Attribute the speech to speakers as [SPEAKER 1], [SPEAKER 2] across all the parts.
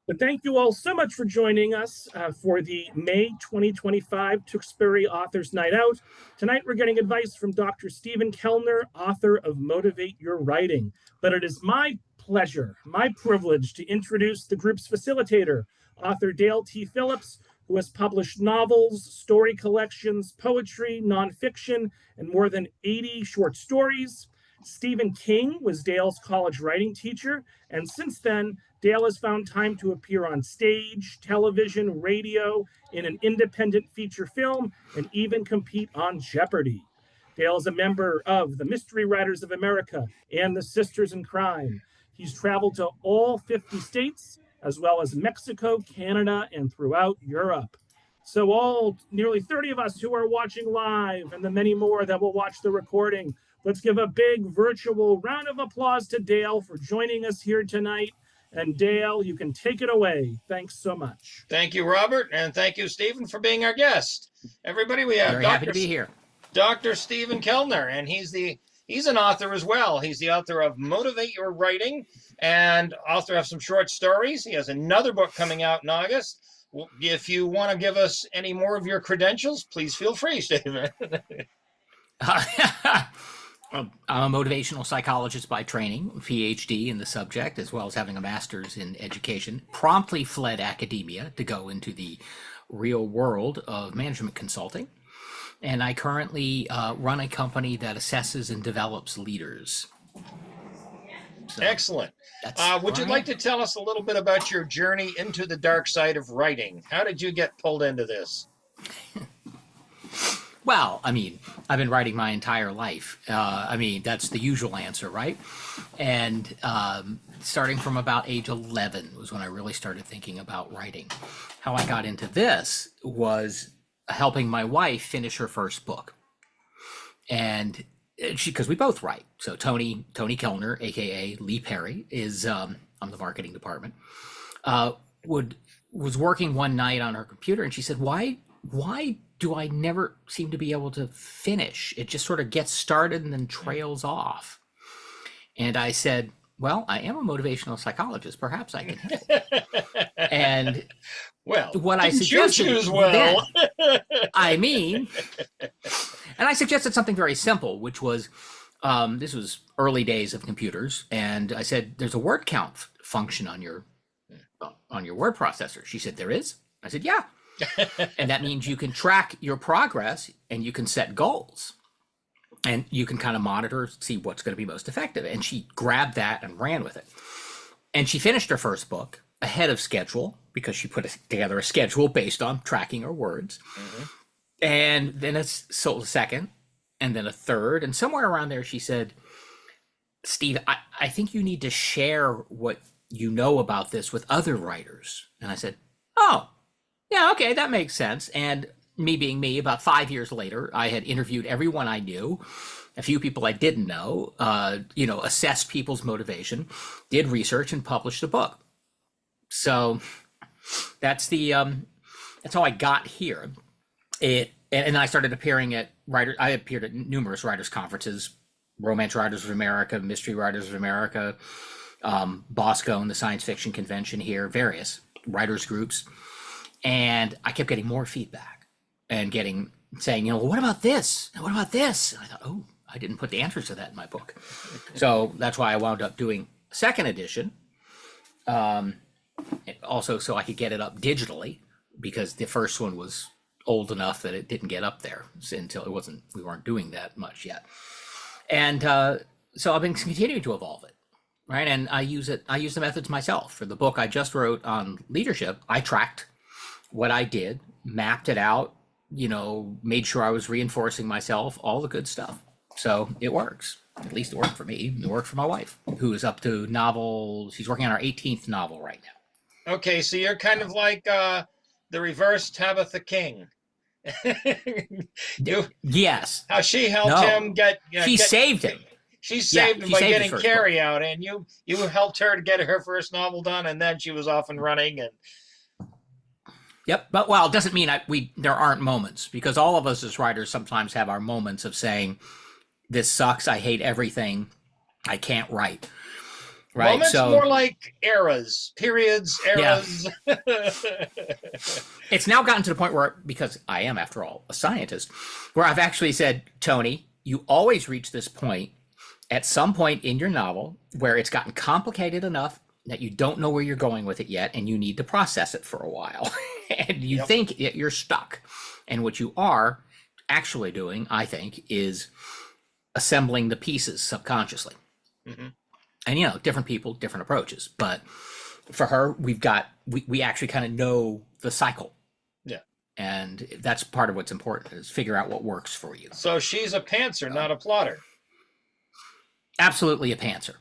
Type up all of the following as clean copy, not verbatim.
[SPEAKER 1] But thank you all so much for joining us for the May 2025 Tewksbury Authors Night Out. Tonight, we're getting advice from Dr. Stephen Kelner, author of Motivate Your Writing. But it is my pleasure, my privilege to introduce the group's facilitator, author Dale T. Phillips, who has published novels, story collections, poetry, nonfiction, and more than 80 short stories. Stephen King was Dale's college writing teacher, and since then, Dale has found time to appear on stage, television, radio, in an independent feature film, and even compete on Jeopardy! Dale is a member of the Mystery Writers of America and the Sisters in Crime. He's traveled to all 50 states, as well as Mexico, Canada, and throughout Europe. So all nearly 30 of us who are watching live and the many more that will watch the recording, let's give a big virtual round of applause to Dale for joining us here tonight. And Dale, you can take it away. Thanks so much.
[SPEAKER 2] Thank you, Robert, and thank you, Stephen, for being our guest. Everybody, we have
[SPEAKER 3] Very happy to be here.
[SPEAKER 2] Dr. Stephen Kelner, and he's an author as well. He's the author of Motivate Your Writing and author of some short stories. He has another book coming out in August. If you want to give us any more of your credentials, please feel free, Stephen.
[SPEAKER 3] I'm a motivational psychologist by training, PhD in the subject, as well as having a master's in education. Promptly fled academia to go into the real world of management consulting. And I currently run a company that assesses and develops leaders. So
[SPEAKER 2] excellent. Would you like to tell us a little bit about your journey into the dark side of writing? How did you get pulled into this?
[SPEAKER 3] Well, I mean, I've been writing my entire life. I mean, that's the usual answer, right? And starting from about age 11 was when I really started thinking about writing. How I got into this was helping my wife finish her first book. And because we both write. So Tony Kelner, aka Lee Perry, is I'm the marketing department. Was working one night on her computer, and she said, "Why do I never seem to be able to finish? It just sort of gets started and then trails off." And I said, "Well, I am a motivational psychologist. Perhaps I can help." And
[SPEAKER 2] well,
[SPEAKER 3] what I suggested then, I mean, and I suggested something very simple, which was, this was early days of computers, and I said, "There's a word count function on your word processor." She said, "There is?" I said, "Yeah." And that means you can track your progress and you can set goals and you can kind of monitor, see what's going to be most effective. And she grabbed that and ran with it. And she finished her first book ahead of schedule because she put together a schedule based on tracking her words. Mm-hmm. And then it's sold a second and then a third. And somewhere around there, she said, "Steve, I think you need to share what you know about this with other writers." And I said, "Oh, yeah, okay, that makes sense." And me being me, about 5 years later, I had interviewed everyone I knew, a few people I didn't know, assessed people's motivation, did research, and published a book. So that's how I got here. And I started appearing at I appeared at numerous writers' conferences, Romance Writers of America, Mystery Writers of America, Bosco and the Science Fiction Convention here, various writers groups. And I kept getting more feedback and saying, what about this? And what about this? And I thought, oh, I didn't put the answers to that in my book. So that's why I wound up doing a second edition. Also, so I could get it up digitally, because the first one was old enough that it didn't get up there until we weren't doing that much yet. And so I've been continuing to evolve it. Right. And I use the methods myself. For the book I just wrote on leadership, I tracked what I did, mapped it out, made sure I was reinforcing myself, all the good stuff. So it works. At least it worked for me. It worked for my wife, who is up to she's working on her 18th novel right now.
[SPEAKER 2] Okay, so you're kind of like the reverse Tabitha King.
[SPEAKER 3] Yes.
[SPEAKER 2] How she helped him
[SPEAKER 3] saved him.
[SPEAKER 2] She saved him by getting Carrie out, and you helped her to get her first novel done, and then she was off and running. And
[SPEAKER 3] yep, but it doesn't mean there aren't moments, because all of us as writers sometimes have our moments of saying, "This sucks. I hate everything. I can't write." right?
[SPEAKER 2] Moments,
[SPEAKER 3] So
[SPEAKER 2] more like eras, periods, eras.
[SPEAKER 3] it's now gotten to the point where, because I am, after all, a scientist, where I've actually said, Tony, you always reach this point at some point in your novel where it's gotten complicated enough that you don't know where you're going with it yet, and you need to process it for a while. And you think you're stuck. And what you are actually doing, I think, is assembling the pieces subconsciously.
[SPEAKER 2] Mm-hmm.
[SPEAKER 3] And, different people, different approaches. But for her, we actually kind of know the cycle.
[SPEAKER 2] Yeah.
[SPEAKER 3] And that's part of what's important, is figure out what works for you.
[SPEAKER 2] So she's a pantser, not a plotter.
[SPEAKER 3] Absolutely a pantser.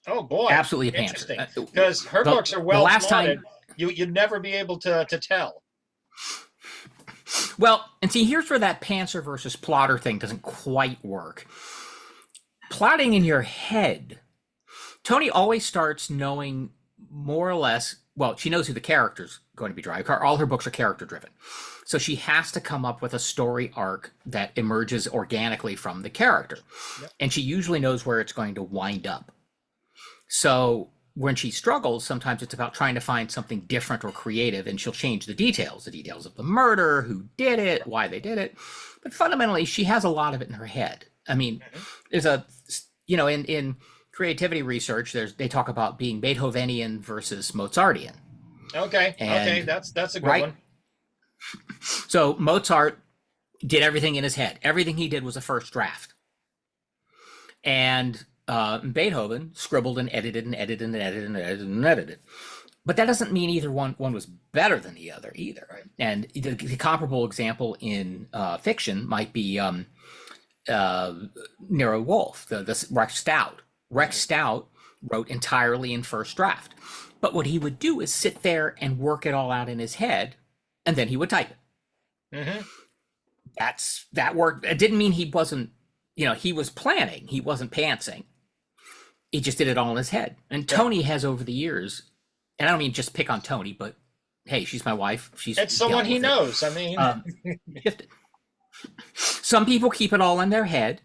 [SPEAKER 2] Oh boy,
[SPEAKER 3] absolutely a pantser.
[SPEAKER 2] Interesting, because her books are well plotted. You'd never be able to tell.
[SPEAKER 3] Well, and see, here's where that pantser versus plotter thing doesn't quite work. Plotting in your head, Tony always starts knowing more or less. Well, she knows who the character's going to be driving. All her books are character driven, so she has to come up with a story arc that emerges organically from the character, and she usually knows where it's going to wind up. So when she struggles, sometimes it's about trying to find something different or creative, and she'll change the details of the murder, who did it, why they did it. But fundamentally, she has a lot of it in her head. I mean, there's in creativity research, they talk about being Beethovenian versus Mozartian.
[SPEAKER 2] Okay, that's a good one.
[SPEAKER 3] So Mozart did everything in his head. Everything he did was a first draft. And Beethoven scribbled and edited and edited and edited and edited and edited. But that doesn't mean either one was better than the other either. Right? And the comparable example in fiction might be Nero Wolfe, the Rex Stout. Rex Stout wrote entirely in first draft. But what he would do is sit there and work it all out in his head, and then he would type it.
[SPEAKER 2] Mm-hmm.
[SPEAKER 3] That worked. It didn't mean he wasn't, he was planning. He wasn't pantsing. He just did it all in his head. And Tony has, over the years, and I don't mean just pick on Tony, but hey, she's my wife. It's
[SPEAKER 2] someone he knows. I mean,
[SPEAKER 3] shifted. Some people keep it all in their head,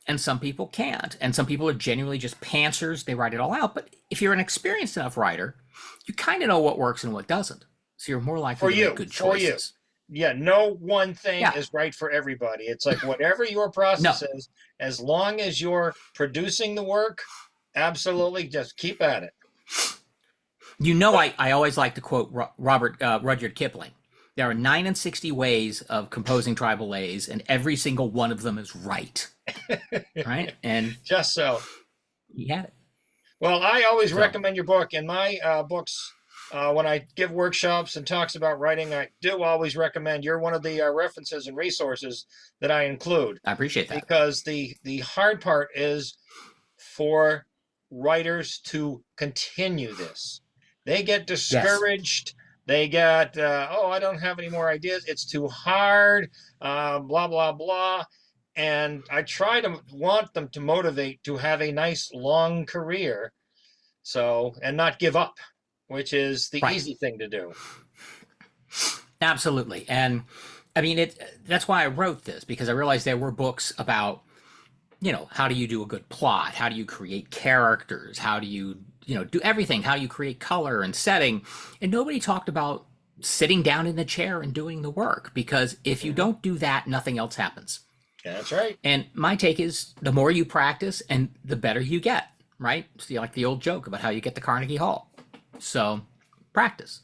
[SPEAKER 3] and some people can't. And some people are genuinely just pantsers. They write it all out. But if you're an experienced enough writer, you kind of know what works and what doesn't. So you're more likely to make good choices.
[SPEAKER 2] Yeah, no one thing is right for everybody. It's like whatever your process is, as long as you're producing the work, absolutely, just keep at it.
[SPEAKER 3] I always like to quote Rudyard Kipling. There are 69 ways of composing tribal lays, and every single one of them is right. Right? And
[SPEAKER 2] just so.
[SPEAKER 3] He had it.
[SPEAKER 2] Well, I always recommend your book. In my books, when I give workshops and talks about writing, I do always recommend. You're one of the references and resources that I include.
[SPEAKER 3] I appreciate that.
[SPEAKER 2] Because the hard part is for writers to continue this. They get discouraged. Yes. They get, I don't have any more ideas. It's too hard, blah, blah, blah. And I try to want them to motivate to have a nice long career. So, and not give up, which is the easy thing to do.
[SPEAKER 3] Absolutely. And I mean, that's why I wrote this, because I realized there were books about, how do you do a good plot? How do you create characters? How do you, do everything? How do you create color and setting? And nobody talked about sitting down in the chair and doing the work, because if you don't do that, nothing else happens.
[SPEAKER 2] Yeah, that's right.
[SPEAKER 3] And my take is the more you practice and the better you get, right? So like the old joke about how you get to Carnegie Hall. So practice.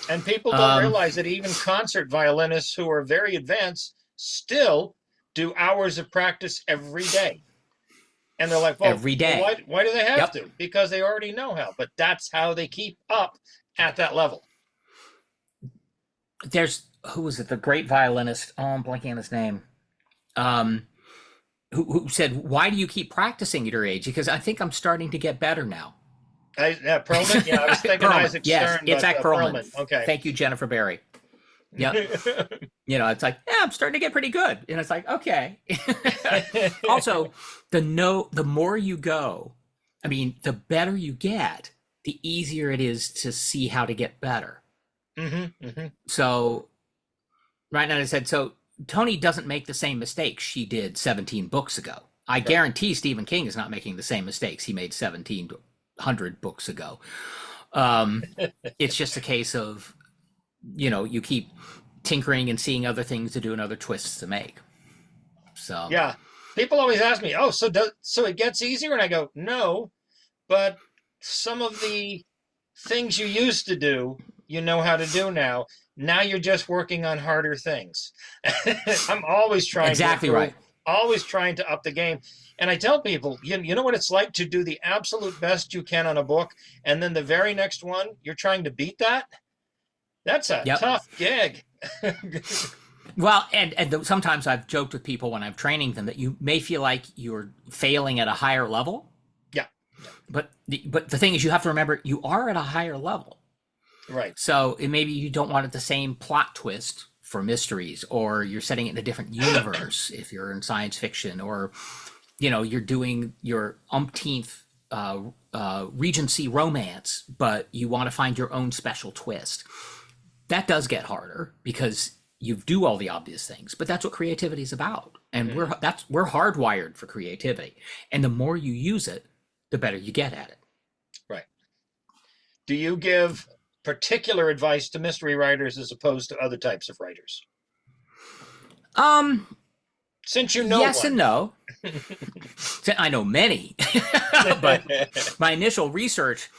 [SPEAKER 2] And people don't realize that even concert violinists who are very advanced still do hours of practice every day. And they're like, well,
[SPEAKER 3] every day.
[SPEAKER 2] Why do they have to? Because they already know how. But that's how they keep up at that level.
[SPEAKER 3] There's, who was it? The great violinist. Oh, I'm blanking on his name. Who said, why do you keep practicing at your age? Because I think I'm starting to get better now.
[SPEAKER 2] Perlman? Yeah, I was thinking Isaac Stern.
[SPEAKER 3] Yes, it's Perlman.
[SPEAKER 2] Okay.
[SPEAKER 3] Thank you, Jennifer Berry. Yep. It's like, I'm starting to get pretty good. And it's like, okay. Also, the more you go, I mean, the better you get, the easier it is to see how to get better.
[SPEAKER 2] Mm-hmm, mm-hmm.
[SPEAKER 3] So right now I said, so Tony doesn't make the same mistakes she did 17 books ago. I guarantee Stephen King is not making the same mistakes he made 17 100 books ago. It's just a case of, you keep tinkering and seeing other things to do and other twists to make. So
[SPEAKER 2] yeah, people always ask me, oh, so it gets easier? And I go, no, but some of the things you used to do, you know how to do now. Now you're just working on harder things. I'm always trying
[SPEAKER 3] exactly
[SPEAKER 2] to improve,
[SPEAKER 3] right.
[SPEAKER 2] always trying to up the game. And I tell people, you know what it's like to do the absolute best you can on a book, and then the very next one, you're trying to beat that? That's a
[SPEAKER 3] Yep.
[SPEAKER 2] tough gig.
[SPEAKER 3] Well, and sometimes I've joked with people when I'm training them that you may feel like you're failing at a higher level.
[SPEAKER 2] Yeah.
[SPEAKER 3] But the thing is, you have to remember you are at a higher level.
[SPEAKER 2] Right.
[SPEAKER 3] So maybe you don't want it the same plot twist for mysteries, or you're setting it in a different universe if you're in science fiction, or you're doing your umpteenth Regency romance, but you want to find your own special twist. That does get harder because you do all the obvious things, but that's what creativity is about. And we're hardwired for creativity. And the more you use it, the better you get at it.
[SPEAKER 2] Right. Do you give particular advice to mystery writers as opposed to other types of writers? Since you know
[SPEAKER 3] yes
[SPEAKER 2] one.
[SPEAKER 3] and no. I know many, but my initial research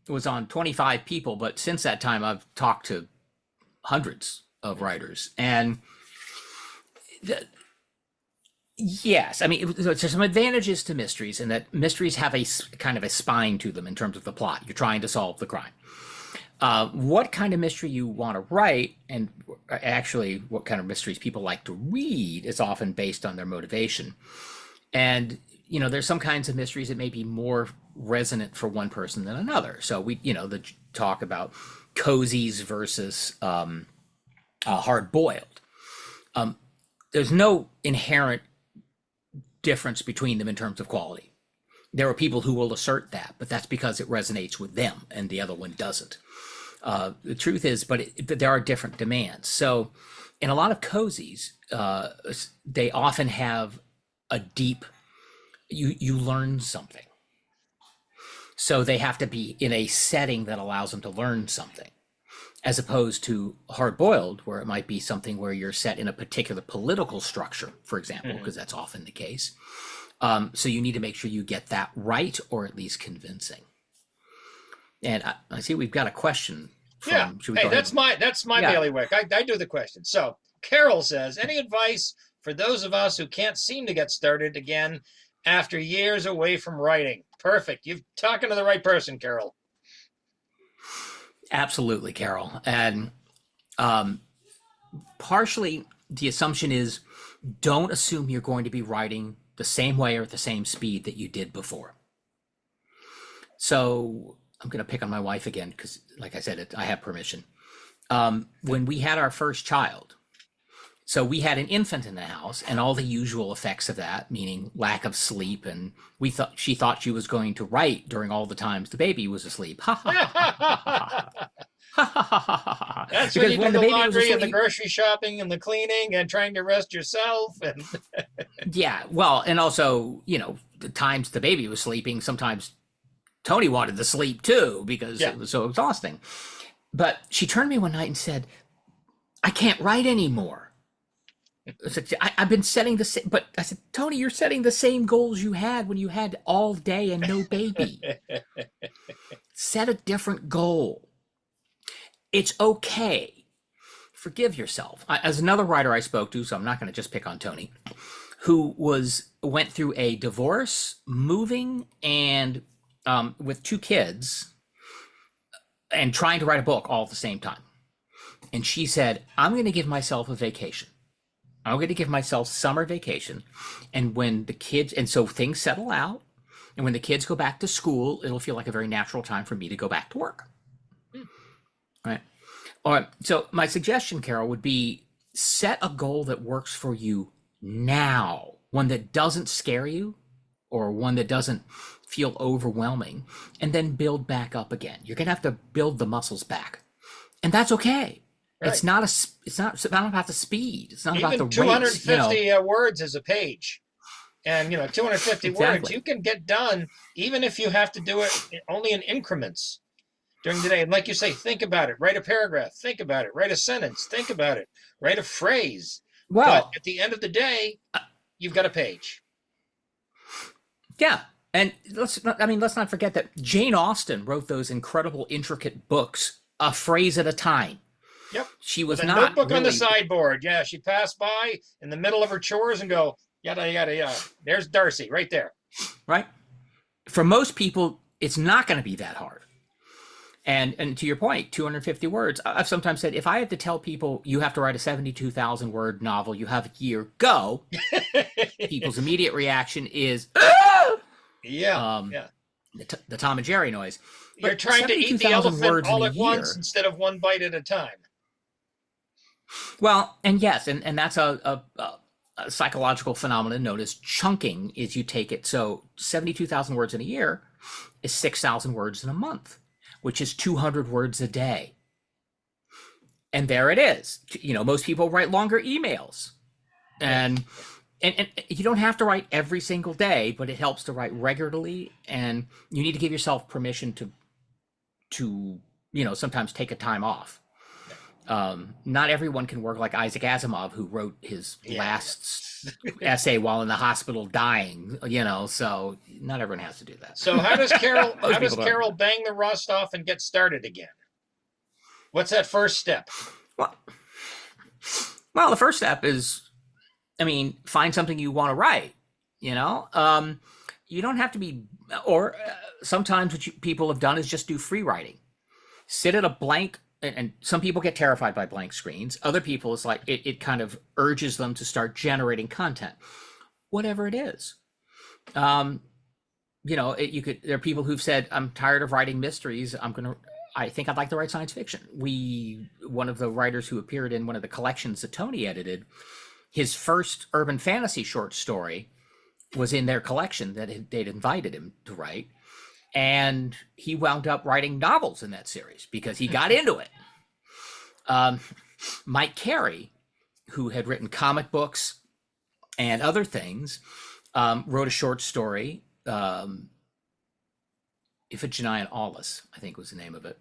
[SPEAKER 3] was on 25 people, but since that time I've talked to hundreds of writers, and yes, I mean, there's some advantages to mysteries in that mysteries have a kind of a spine to them in terms of the plot. You're trying to solve the crime. What kind of mystery you want to write, and actually what kind of mysteries people like to read, is often based on their motivation. And there's some kinds of mysteries that may be more resonant for one person than another. So we the talk about cozies versus hard boiled. There's no inherent difference between them in terms of quality. There are people who will assert that, but that's because it resonates with them and the other one doesn't. The truth is, but there are different demands. So in a lot of cozies, they often have a deep, you learn something. So they have to be in a setting that allows them to learn something, as opposed to hard boiled, where it might be something where you're set in a particular political structure, for example, because that's often the case. So you need to make sure you get that right, or at least convincing. And I see we've got a question.
[SPEAKER 2] Hey, that's my bailiwick. I do the question. So Carol says, any advice for those of us who can't seem to get started again after years away from writing? Perfect. You're talking to the right person, Carol.
[SPEAKER 3] Absolutely, Carol. And partially the assumption is, don't assume you're going to be writing the same way or at the same speed that you did before. So I'm going to pick on my wife again, because like I said, I have permission. When we had our first child, so we had an infant in the house and all the usual effects of that, meaning lack of sleep. And she thought she was going to write during all the times the baby was asleep. Ha ha ha ha ha.
[SPEAKER 2] That's because when you do the laundry and the grocery shopping and the cleaning and trying to rest yourself. And
[SPEAKER 3] yeah, well, and also, the times the baby was sleeping, sometimes Tony wanted to sleep too because it was so exhausting. But she turned to me one night and said, I can't write anymore. I said, I've been setting the same, but I said, Tony, you're setting the same goals you had when you had all day and no baby. Set a different goal. It's okay. Forgive yourself. As another writer I spoke to, so I'm not going to just pick on Tony, who went through a divorce, moving, and with 2 kids, and trying to write a book all at the same time. And she said, I'm going to give myself a vacation. I'm going to give myself summer vacation. And when the kids, and so things settle out, and when the kids go back to school, it'll feel like a very natural time for me to go back to work. Right. All right. So my suggestion, Carol, would be set a goal that works for you now, one that doesn't scare you or one that doesn't feel overwhelming, and then build back up again. You're going to have to build the muscles back, and that's okay. Right. It's not about the speed. It's not
[SPEAKER 2] even
[SPEAKER 3] about the
[SPEAKER 2] 250
[SPEAKER 3] race,
[SPEAKER 2] words is a page. And 250 words
[SPEAKER 3] Exactly.
[SPEAKER 2] you can get done, even if you have to do it only in increments during the day. And like you say, think about it, write a paragraph, think about it, write a sentence, think about it, write a phrase. But
[SPEAKER 3] Well,
[SPEAKER 2] at the end of the day, you've got a page.
[SPEAKER 3] yeah. And let's not forget that Jane Austen wrote those incredible, intricate books, a phrase at a time.
[SPEAKER 2] Yep.
[SPEAKER 3] She was
[SPEAKER 2] With a
[SPEAKER 3] not
[SPEAKER 2] notebook on the
[SPEAKER 3] really,
[SPEAKER 2] sideboard. Yeah, she'd pass by in the middle of her chores and go, yada, yada, yada. There's Darcy right there.
[SPEAKER 3] right? For most people, it's not going to be that hard. And to your point, 250 words. I've sometimes said, if I had to tell people you have to write a 72,000 word novel, you have a year, go. People's immediate reaction is,
[SPEAKER 2] Yeah.
[SPEAKER 3] the Tom and Jerry noise. But
[SPEAKER 2] You're trying to eat the
[SPEAKER 3] 72,000
[SPEAKER 2] elephant
[SPEAKER 3] words
[SPEAKER 2] all
[SPEAKER 3] in a
[SPEAKER 2] at once
[SPEAKER 3] year.
[SPEAKER 2] instead of one bite at a time.
[SPEAKER 3] Well, and yes, and that's a psychological phenomenon known as chunking. Is you take it, so 72,000 words in a year is 6,000 words in a month, which is 200 words a day. And there it is. Most people write longer emails, and you don't have to write every single day, but it helps to write regularly, and you need to give yourself permission to sometimes take a time off. Not everyone can work like Isaac Asimov, who wrote his last essay while in the hospital dying, so not everyone has to do that.
[SPEAKER 2] So how does Carol
[SPEAKER 3] Most people don't.
[SPEAKER 2] Carol bang the rust off and get started again? What's that first step?
[SPEAKER 3] Well, the first step is, find something you want to write. You don't have to be, or sometimes what people have done is just do free writing. Sit at a blank, and some people get terrified by blank screens. Other people, it's like it kind of urges them to start generating content, whatever it is. There are people who've said, I'm tired of writing mysteries. I think I'd like to write science fiction. One of the writers who appeared in one of the collections that Tony edited, his first urban fantasy short story was in their collection that they'd invited him to write. And he wound up writing novels in that series because he got into it. Mike Carey, who had written comic books and other things, wrote a short story, Iphigenia and Aulis, I think was the name of it,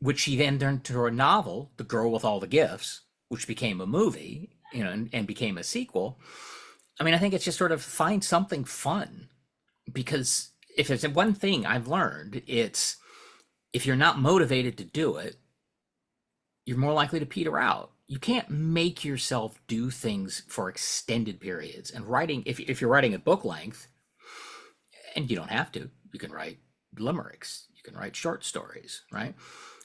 [SPEAKER 3] which he then turned into a novel, The Girl with All the Gifts, which became a movie, and became a sequel. I think it's just sort of find something fun, because if there's one thing I've learned, it's if you're not motivated to do it, you're more likely to peter out. You can't make yourself do things for extended periods. And writing, if you're writing at book length, and you don't have to, you can write limericks, you can write short stories, right?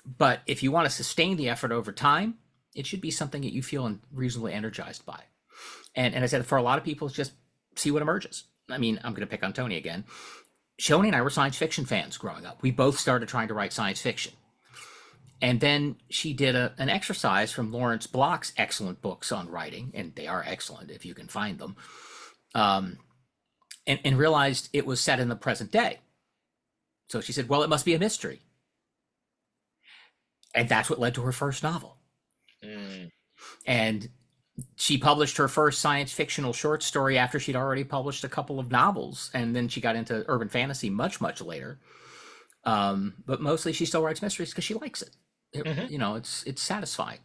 [SPEAKER 3] But if you want to sustain the effort over time, it should be something that you feel reasonably energized by. And I said, for a lot of people, it's just see what emerges. I'm going to pick on Tony again. Shoni and I were science fiction fans growing up. We both started trying to write science fiction. And then she did an exercise from Lawrence Block's excellent books on writing, and they are excellent if you can find them, and realized it was set in the present day. So she said, well, it must be a mystery. And that's what led to her first novel. And she published her first science fictional short story after she'd already published a couple of novels. And then she got into urban fantasy much, much later. But mostly she still writes mysteries because she likes it. It's satisfying.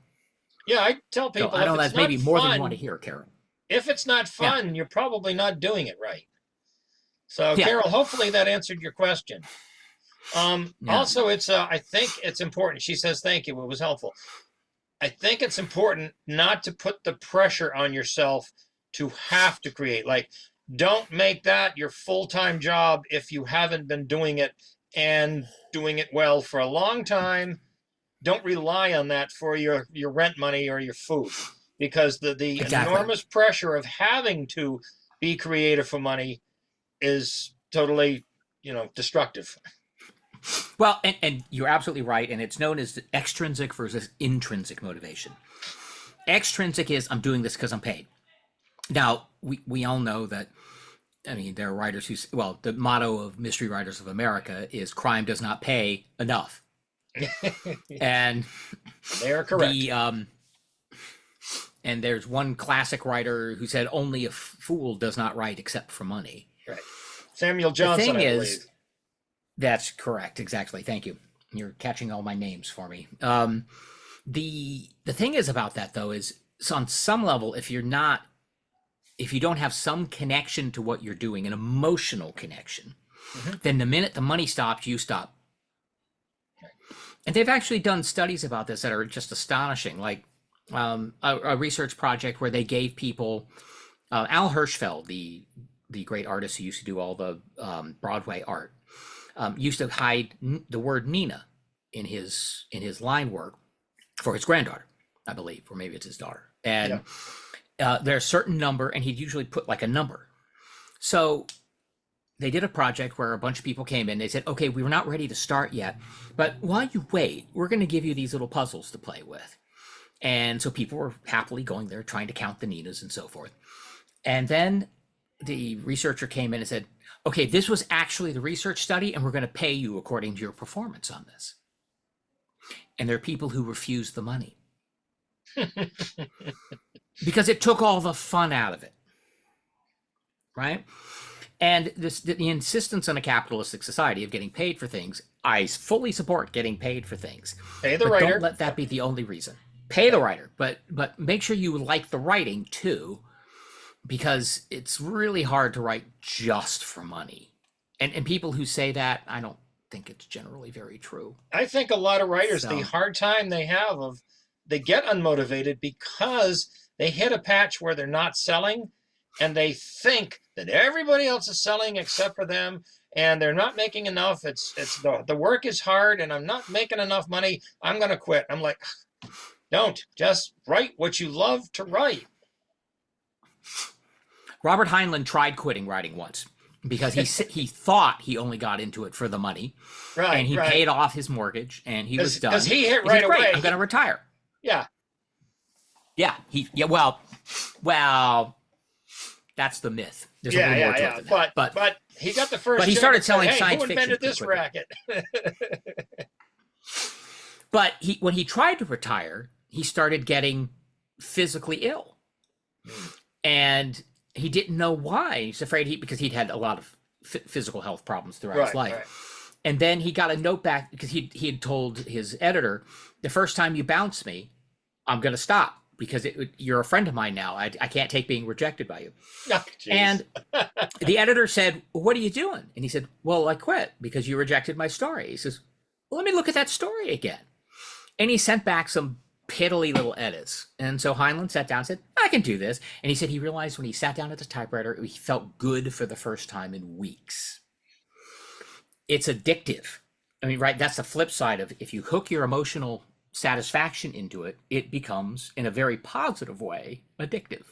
[SPEAKER 2] Yeah, I tell people,
[SPEAKER 3] so I know that's maybe more than you want to hear, Carol.
[SPEAKER 2] If it's not fun, you're probably not doing it right. So, Carol, hopefully that answered your question. Also, it's I think it's important. She says, thank you. It was helpful. I think it's important not to put the pressure on yourself to have to create. Like, don't make that your full-time job if you haven't been doing it and doing it well for a long time. Don't rely on that for your rent money or your food, because the enormous pressure of having to be creative for money is totally, destructive.
[SPEAKER 3] Well, and you're absolutely right. And it's known as extrinsic versus intrinsic motivation. Extrinsic is, I'm doing this because I'm paid. Now, we all know that, there are writers who, the motto of Mystery Writers of America is crime does not pay enough. And
[SPEAKER 2] they are correct.
[SPEAKER 3] And there's one classic writer who said, only a fool does not write except for money.
[SPEAKER 2] Right. Samuel Johnson,
[SPEAKER 3] The thing
[SPEAKER 2] I
[SPEAKER 3] is,
[SPEAKER 2] believe.
[SPEAKER 3] that's correct. Exactly. Thank you. You're catching all my names for me. The thing is about that, though, is so on some level, if you don't have some connection to what you're doing, an emotional connection, then the minute the money stops, you stop. And they've actually done studies about this that are just astonishing. Like a research project where they gave people Al Hirschfeld, the great artist who used to do all the Broadway art, used to hide the word Nina in his line work for his granddaughter, I believe, or maybe it's his daughter. And there's a certain number, and he'd usually put like a number. So they did a project where a bunch of people came in. They said, okay, we were not ready to start yet, but while you wait, we're going to give you these little puzzles to play with. And so people were happily going there, trying to count the Ninas and so forth. And then the researcher came in and said, okay, this was actually the research study, and we're going to pay you according to your performance on this. And there are people who refuse the money because it took all the fun out of it, right? And the insistence on a capitalistic society of getting paid for things, I fully support getting paid for things.
[SPEAKER 2] Pay the
[SPEAKER 3] but
[SPEAKER 2] writer.
[SPEAKER 3] Don't let that be the only reason. Pay the writer, but make sure you like the writing too, because it's really hard to write just for money. And people who say that, I don't think it's generally very true.
[SPEAKER 2] I think a lot of writers, the hard time they have they get unmotivated because they hit a patch where they're not selling, and they think that everybody else is selling except for them, and they're not making enough. It's the work is hard, and I'm not making enough money. I'm going to quit. I'm like, don't, just write what you love to write.
[SPEAKER 3] Robert Heinlein tried quitting writing once because he thought he only got into it for the money,
[SPEAKER 2] right?
[SPEAKER 3] And he paid off his mortgage, and he was done.
[SPEAKER 2] Because he hit right away.
[SPEAKER 3] I'm going to retire.
[SPEAKER 2] Yeah.
[SPEAKER 3] Well, that's the myth. There's a little more to it than that.
[SPEAKER 2] But he got the first.
[SPEAKER 3] But he started selling science
[SPEAKER 2] who invented
[SPEAKER 3] fiction.
[SPEAKER 2] This racket?
[SPEAKER 3] But when he tried to retire, he started getting physically ill, and he didn't know why. He's afraid because he'd had a lot of physical health problems throughout his life. Right. And then he got a note back because he had told his editor, the first time you bounce me, I'm going to stop because you're a friend of mine now. I can't take being rejected by you.
[SPEAKER 2] Oh,
[SPEAKER 3] and the editor said, well, what are you doing? And he said, well, I quit because you rejected my story. He says, well, let me look at that story again. And he sent back some piddly little edits. And so Heinlein sat down and said, I can do this. And he said he realized when he sat down at the typewriter, he felt good for the first time in weeks. It's addictive. I mean, right, that's the flip side of if you hook your emotional satisfaction into it, it becomes, in a very positive way, addictive.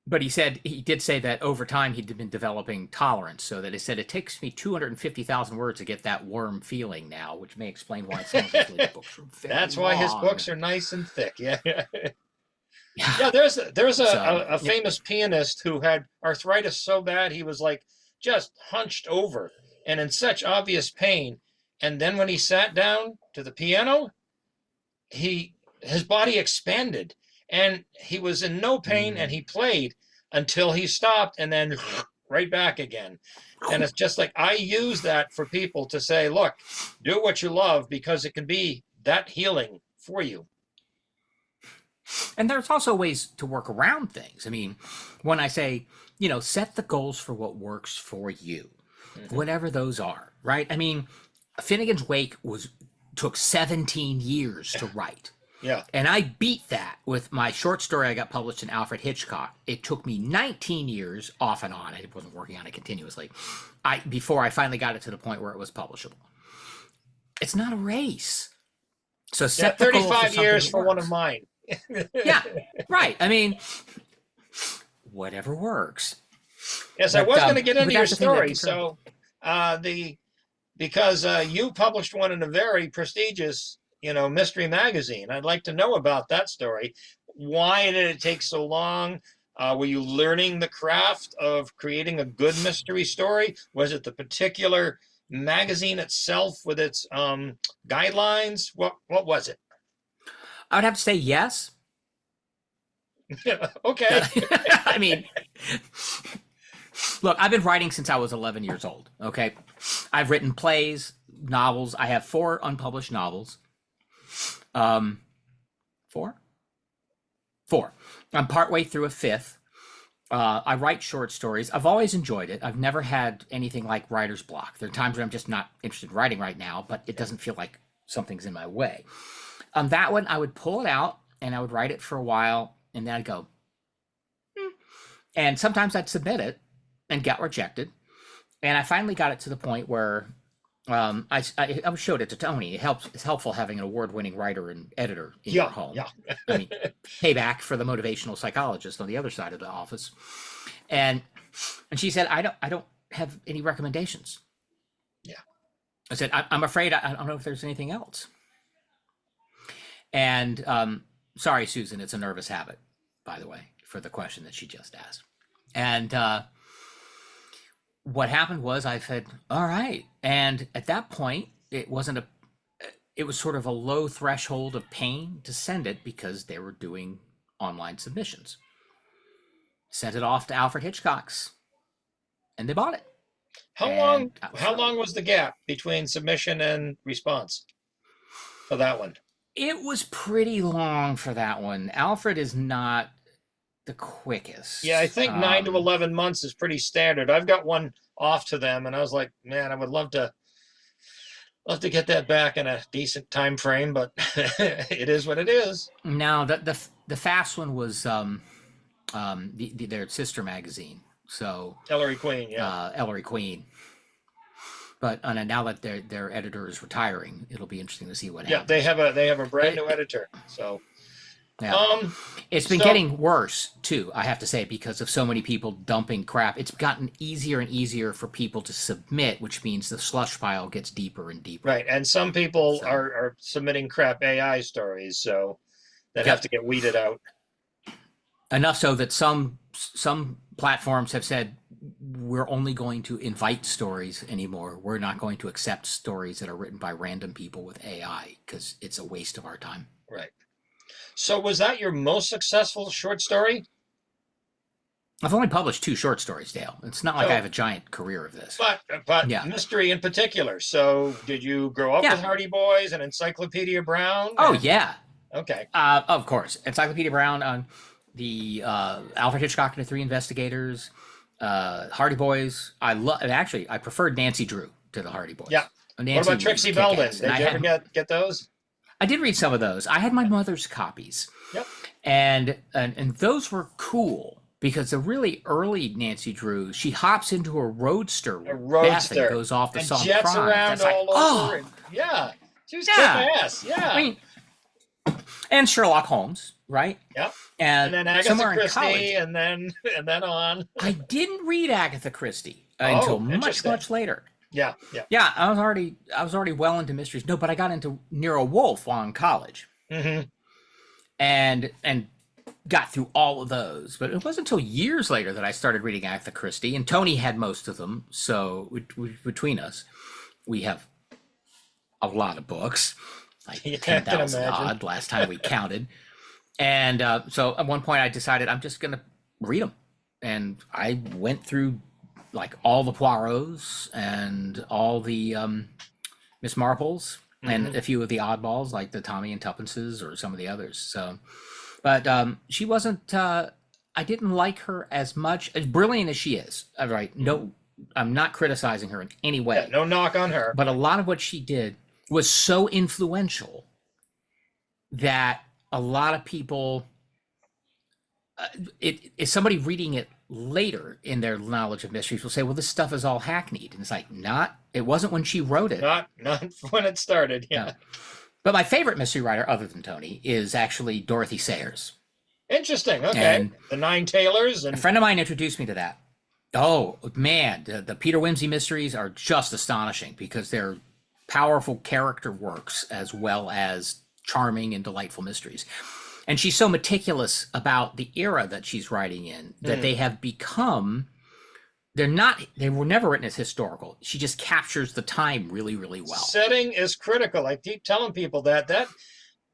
[SPEAKER 3] But he did say that over time he'd been developing tolerance, so that he said it takes me 250,000 words to get that warm feeling now, which may explain why some of his books are very
[SPEAKER 2] That's why
[SPEAKER 3] long.
[SPEAKER 2] His books are nice and thick. Yeah. Yeah, there's a famous pianist who had arthritis so bad he was like just hunched over and in such obvious pain. And then when he sat down to the piano, his body expanded and he was in no pain and he played until he stopped and then right back again. And it's just like, I use that for people to say, look, do what you love because it can be that healing for you.
[SPEAKER 3] And there's also ways to work around things. I mean, when I say, set the goals for what works for you, whatever those are, right? I mean, Finnegan's Wake took 17 years to write.
[SPEAKER 2] Yeah.
[SPEAKER 3] And I beat that with my short story I got published in Alfred Hitchcock. It took me 19 years off and on. I wasn't working on it continuously. Before I finally got it to the point where it was publishable. It's not a race. So set the goal for
[SPEAKER 2] 35 years for
[SPEAKER 3] works.
[SPEAKER 2] one of mine.
[SPEAKER 3] Yeah, right. I mean, whatever works.
[SPEAKER 2] Yes, I was going to get into your story. So because you published one in a very prestigious mystery magazine. I'd like to know about that story. Why did it take so long? Were you learning the craft of creating a good mystery story? Was it the particular magazine itself with its guidelines? What was it?
[SPEAKER 3] I would have to say yes.
[SPEAKER 2] Okay.
[SPEAKER 3] I mean, look, I've been writing since I was 11 years old. Okay. I've written plays, novels. I have 4 unpublished novels. 4? 4. I'm partway through a 5th. I write short stories. I've always enjoyed it. I've never had anything like writer's block. There are times when I'm just not interested in writing right now, but it doesn't feel like something's in my way. That one, I would pull it out and I would write it for a while, and then I'd go, and sometimes I'd submit it and get rejected. And I finally got it to the point where I showed it to Tony. It's helpful having an award-winning writer and editor in your home.
[SPEAKER 2] Yeah.
[SPEAKER 3] I mean, payback for the motivational psychologist on the other side of the office. And she said, I don't have any recommendations.
[SPEAKER 2] Yeah.
[SPEAKER 3] I said, I'm afraid I don't know if there's anything else. And sorry, Susan, it's a nervous habit, by the way, for the question that she just asked. And what happened was I said, all right. And at that point, it was sort of a low threshold of pain to send it because they were doing online submissions. Sent it off to Alfred Hitchcock's and they bought it.
[SPEAKER 2] How long was the gap between submission and response for that one?
[SPEAKER 3] It was pretty long for that one. Alfred is not the quickest.
[SPEAKER 2] Yeah, I think 9 to 11 months is pretty standard. I've got one off to them, and I was like, man, I would love to get that back in a decent time frame, but it is what it is.
[SPEAKER 3] Now, the fast one was their sister magazine. So
[SPEAKER 2] Ellery Queen, yeah.
[SPEAKER 3] Ellery Queen. But now that their editor is retiring, it'll be interesting to see what happens.
[SPEAKER 2] Yeah, they have a brand new editor. So
[SPEAKER 3] yeah. It's been getting worse too, I have to say, because of so many people dumping crap. It's gotten easier and easier for people to submit, which means the slush pile gets deeper and deeper.
[SPEAKER 2] Right, and some people are submitting crap AI stories, so that have to get weeded out.
[SPEAKER 3] Enough so that some platforms have said, we're only going to invite stories anymore. We're not going to accept stories that are written by random people with AI because it's a waste of our time.
[SPEAKER 2] Right. So was that your most successful short story?
[SPEAKER 3] I've only published 2 short stories, Dale. It's not like I have a giant career of this.
[SPEAKER 2] But yeah. Mystery in particular. So did you grow up with Hardy Boys and Encyclopedia Brown?
[SPEAKER 3] Oh, yeah.
[SPEAKER 2] Okay.
[SPEAKER 3] Of course. Encyclopedia Brown, the Alfred Hitchcock and the 3 Investigators, Hardy Boys. I preferred Nancy Drew to the Hardy Boys.
[SPEAKER 2] Yeah.
[SPEAKER 3] Nancy
[SPEAKER 2] what about Trixie Belden? Did you ever get those?
[SPEAKER 3] I did read some of those. I had my mother's copies.
[SPEAKER 2] Yep.
[SPEAKER 3] And those were cool because the really early Nancy Drew, she hops into a roadster. Beth and goes off to solve
[SPEAKER 2] jets
[SPEAKER 3] crimes.
[SPEAKER 2] Around
[SPEAKER 3] That's
[SPEAKER 2] all over. And, she was kick-ass. Yeah.
[SPEAKER 3] I mean, and Sherlock Holmes, right?
[SPEAKER 2] Yep.
[SPEAKER 3] And
[SPEAKER 2] then Agatha Christie, and then on.
[SPEAKER 3] I didn't read Agatha Christie until much later.
[SPEAKER 2] Yeah.
[SPEAKER 3] I was already well into mysteries. No, but I got into Nero Wolfe while in college, and got through all of those. But it wasn't until years later that I started reading Agatha Christie, and Tony had most of them. So between us, we have a lot of books, like 10,000 odd last time we counted. And so at one point I decided I'm just going to read them, and I went through like all the Poirots and all the Miss Marples and a few of the oddballs like the Tommy and Tuppences or some of the others. So, but she wasn't. I didn't like her as much, as brilliant as she is. Right? No, I'm not criticizing her in any way.
[SPEAKER 2] Yeah, no knock on her.
[SPEAKER 3] But a lot of what she did was so influential that a lot of people. If somebody reading it later in their knowledge of mysteries will say, well, this stuff is all hackneyed. And it's like, it wasn't when she wrote it.
[SPEAKER 2] Not when it started. Yeah.
[SPEAKER 3] No. But my favorite mystery writer other than Tony is actually Dorothy Sayers.
[SPEAKER 2] Interesting. Okay.
[SPEAKER 3] And
[SPEAKER 2] the 9 Tailors. And
[SPEAKER 3] a friend of mine introduced me to that. Oh man, the Peter Wimsey mysteries are just astonishing because they're powerful character works as well as charming and delightful mysteries. And she's so meticulous about the era that she's writing in that they have become, they were never written as historical. She just captures the time really, really well.
[SPEAKER 2] Setting is critical. I keep telling people that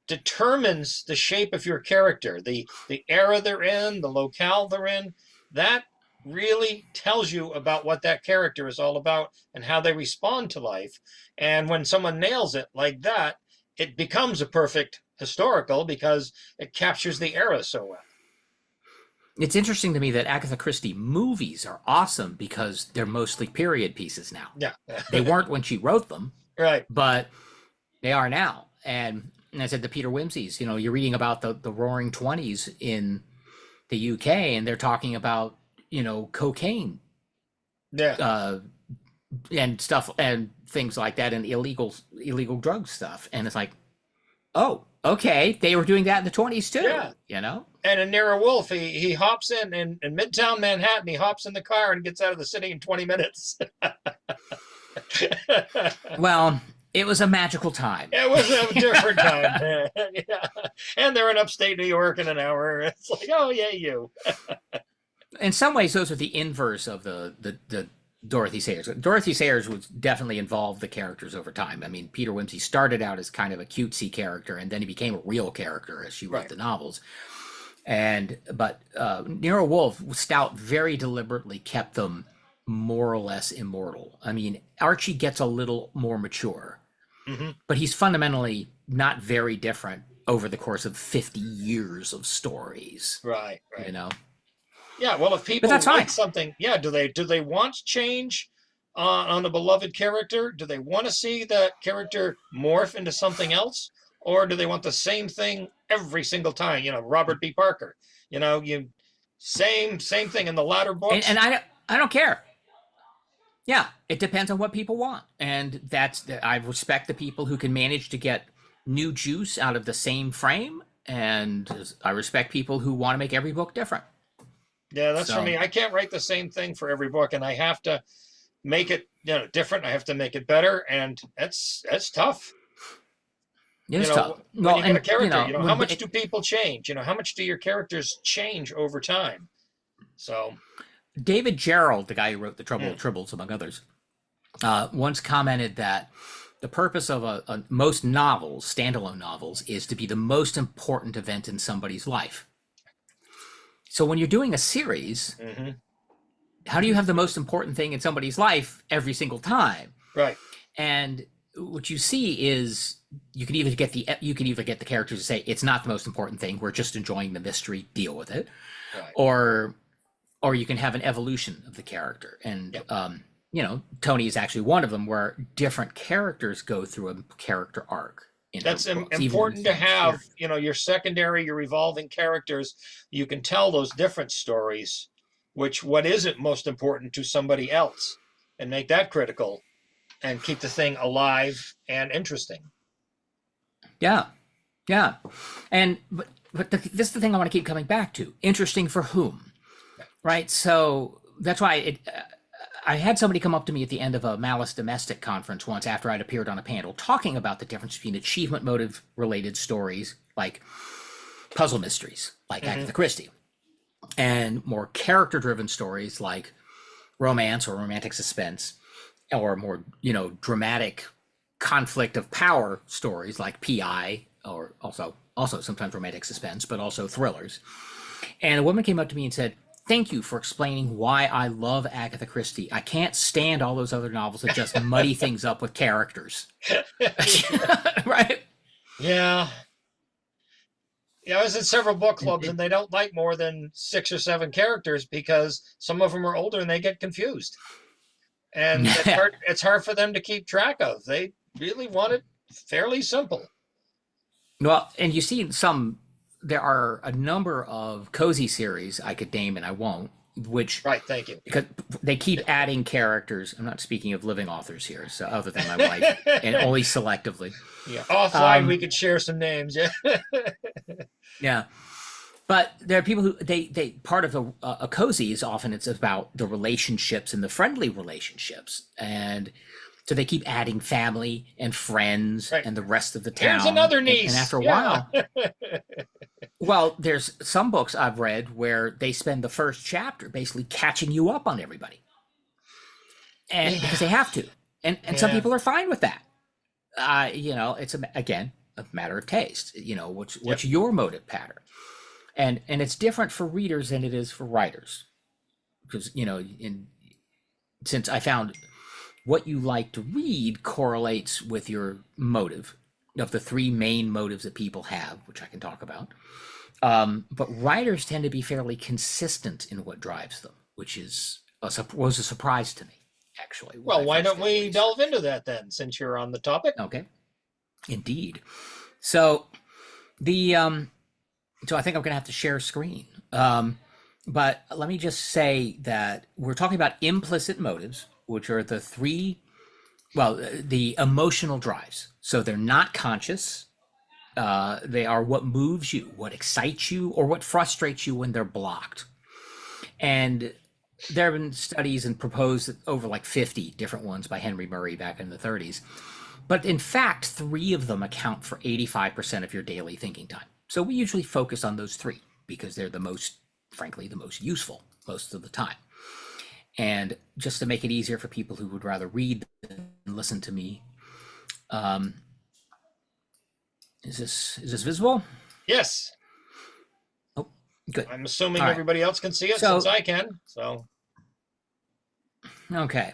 [SPEAKER 2] determines the shape of your character, the era they're in, the locale they're in. That really tells you about what that character is all about and how they respond to life. And when someone nails it like that, it becomes a perfect historical because it captures the era so well.
[SPEAKER 3] It's interesting to me that Agatha Christie movies are awesome because they're mostly period pieces now.
[SPEAKER 2] Yeah.
[SPEAKER 3] They weren't when she wrote them,
[SPEAKER 2] Right.
[SPEAKER 3] but they are now. And I said the Peter Wimseys, you're reading about the Roaring Twenties in the UK, and they're talking about, cocaine, and stuff and things like that, and illegal drug stuff. And it's like, oh, okay, they were doing that in the 20s too.
[SPEAKER 2] Yeah. And in Nero Wolfe, he hops in Midtown Manhattan. He hops in the car and gets out of the city in 20 minutes.
[SPEAKER 3] Well, it was a magical time.
[SPEAKER 2] It was a different time. Yeah. And they're in upstate New York in an hour. It's like, oh, yeah, you.
[SPEAKER 3] In some ways, those are the inverse of the Dorothy Sayers. Dorothy Sayers was definitely involved the characters over time. I mean, Peter Wimsey started out as kind of a cutesy character, and then he became a real character as she wrote the novels. But Nero Wolfe, Stout very deliberately kept them more or less immortal. I mean, Archie gets a little more mature, but he's fundamentally not very different over the course of 50 years of stories.
[SPEAKER 2] Right. Yeah, well, if people
[SPEAKER 3] like
[SPEAKER 2] something, do they want change on a beloved character? Do they want to see that character morph into something else? Or do they want the same thing every single time? Robert B. Parker, same thing in the latter books.
[SPEAKER 3] And I don't care. Yeah, it depends on what people want. And I respect the people who can manage to get new juice out of the same frame. And I respect people who want to make every book different.
[SPEAKER 2] Yeah, that's for me. I can't write the same thing for every book, and I have to make it different. I have to make it better, and that's tough.
[SPEAKER 3] It's tough.
[SPEAKER 2] When you get a character, how much do people change? How much do your characters change over time? So,
[SPEAKER 3] David Gerald, the guy who wrote The Trouble with Tribbles, among others, once commented that the purpose of most novels, standalone novels, is to be the most important event in somebody's life. So when you're doing a series, how do you have the most important thing in somebody's life every single time?
[SPEAKER 2] Right.
[SPEAKER 3] And what you see is you can either get the characters to say it's not the most important thing, we're just enjoying the mystery, deal with it, or you can have an evolution of the character. And Tony is actually one of them, where different characters go through a character arc.
[SPEAKER 2] That's important to have, your secondary, your revolving characters. You can tell those different stories, what isn't most important to somebody else, and make that critical and keep the thing alive and interesting. Yeah.
[SPEAKER 3] And but this is the thing I want to keep coming back to. Interesting for whom, right? So that's why I had somebody come up to me at the end of a Malice Domestic conference once after I'd appeared on a panel talking about the difference between achievement motive related stories like puzzle mysteries, like Agatha Christie, and more character driven stories like romance or romantic suspense, or more, dramatic conflict of power stories like PI, or also sometimes romantic suspense, but also thrillers. And a woman came up to me and said, "Thank you for explaining why I love Agatha Christie. I can't stand all those other novels that just muddy things up with characters." Right?
[SPEAKER 2] Yeah. I was in several book clubs, and they don't like more than 6 or 7 characters because some of them are older and they get confused. And it's hard for them to keep track of. They really want it fairly simple.
[SPEAKER 3] Well, and you see there are a number of cozy series I could name, and I won't, which...
[SPEAKER 2] Right, thank you.
[SPEAKER 3] Because they keep adding characters. I'm not speaking of living authors here, so other than my wife, and only selectively.
[SPEAKER 2] Yeah, offline we could share some names, yeah.
[SPEAKER 3] Yeah. But there are people who, they part of a cozy is often it's about the relationships and the friendly relationships. And so they keep adding family and friends and the rest of the town.
[SPEAKER 2] Here's another niece.
[SPEAKER 3] And after a while... Well, there's some books I've read where they spend the first chapter basically catching you up on everybody. And because they have to. And some people are fine with that. It's again, a matter of taste. What's your motive pattern? And it's different for readers than it is for writers. Because, since I found what you like to read correlates with your motive of the three main motives that people have, which I can talk about. But writers tend to be fairly consistent in what drives them, which was a surprise to me, actually.
[SPEAKER 2] Well, why don't we delve into that then, since you're on the topic?
[SPEAKER 3] Okay, indeed. So so I think I'm going to have to share screen. But let me just say that we're talking about implicit motives, which are the emotional drives. So they're not conscious. They are what moves you, what excites you, or what frustrates you when they're blocked. And there have been studies and proposed over like 50 different ones by Henry Murray back in the 30s. But in fact, 3 of them account for 85% of your daily thinking time. So we usually focus on those 3 because they're frankly, the most useful most of the time. And just to make it easier for people who would rather read than listen to me, is this visible?
[SPEAKER 2] Yes.
[SPEAKER 3] Oh, good.
[SPEAKER 2] I'm assuming
[SPEAKER 3] All right.
[SPEAKER 2] everybody else can see it since I can. So.
[SPEAKER 3] Okay.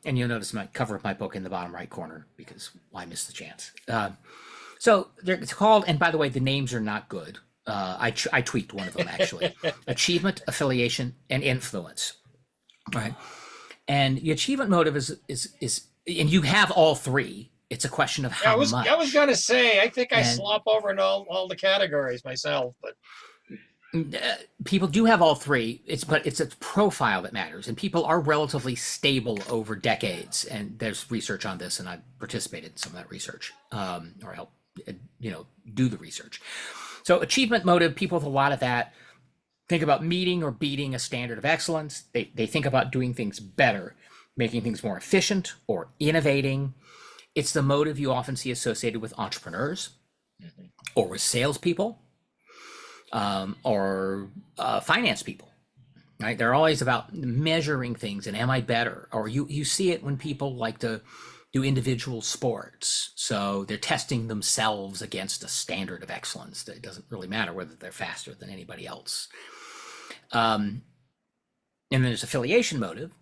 [SPEAKER 3] And you'll notice my cover of my book in the bottom right corner because I missed the chance. So it's called, and by the way, the names are not good. I tweaked one of them actually. Achievement, affiliation, and influence. All right. And the achievement motive is, and you have all 3. It's a question of how much.
[SPEAKER 2] I was going to say, I think I slop over in all the categories myself, but.
[SPEAKER 3] People do have all 3. But it's a profile that matters, and people are relatively stable over decades. And there's research on this, and I've participated in some of that research, or helped, do the research. So achievement motive, people with a lot of that think about meeting or beating a standard of excellence. They think about doing things better, making things more efficient or innovating. It's the motive you often see associated with entrepreneurs or with salespeople or finance people, right? They're always about measuring things and am I better? Or you see it when people like to do individual sports. So they're testing themselves against a standard of excellence. It doesn't really matter whether they're faster than anybody else. And then there's affiliation motive,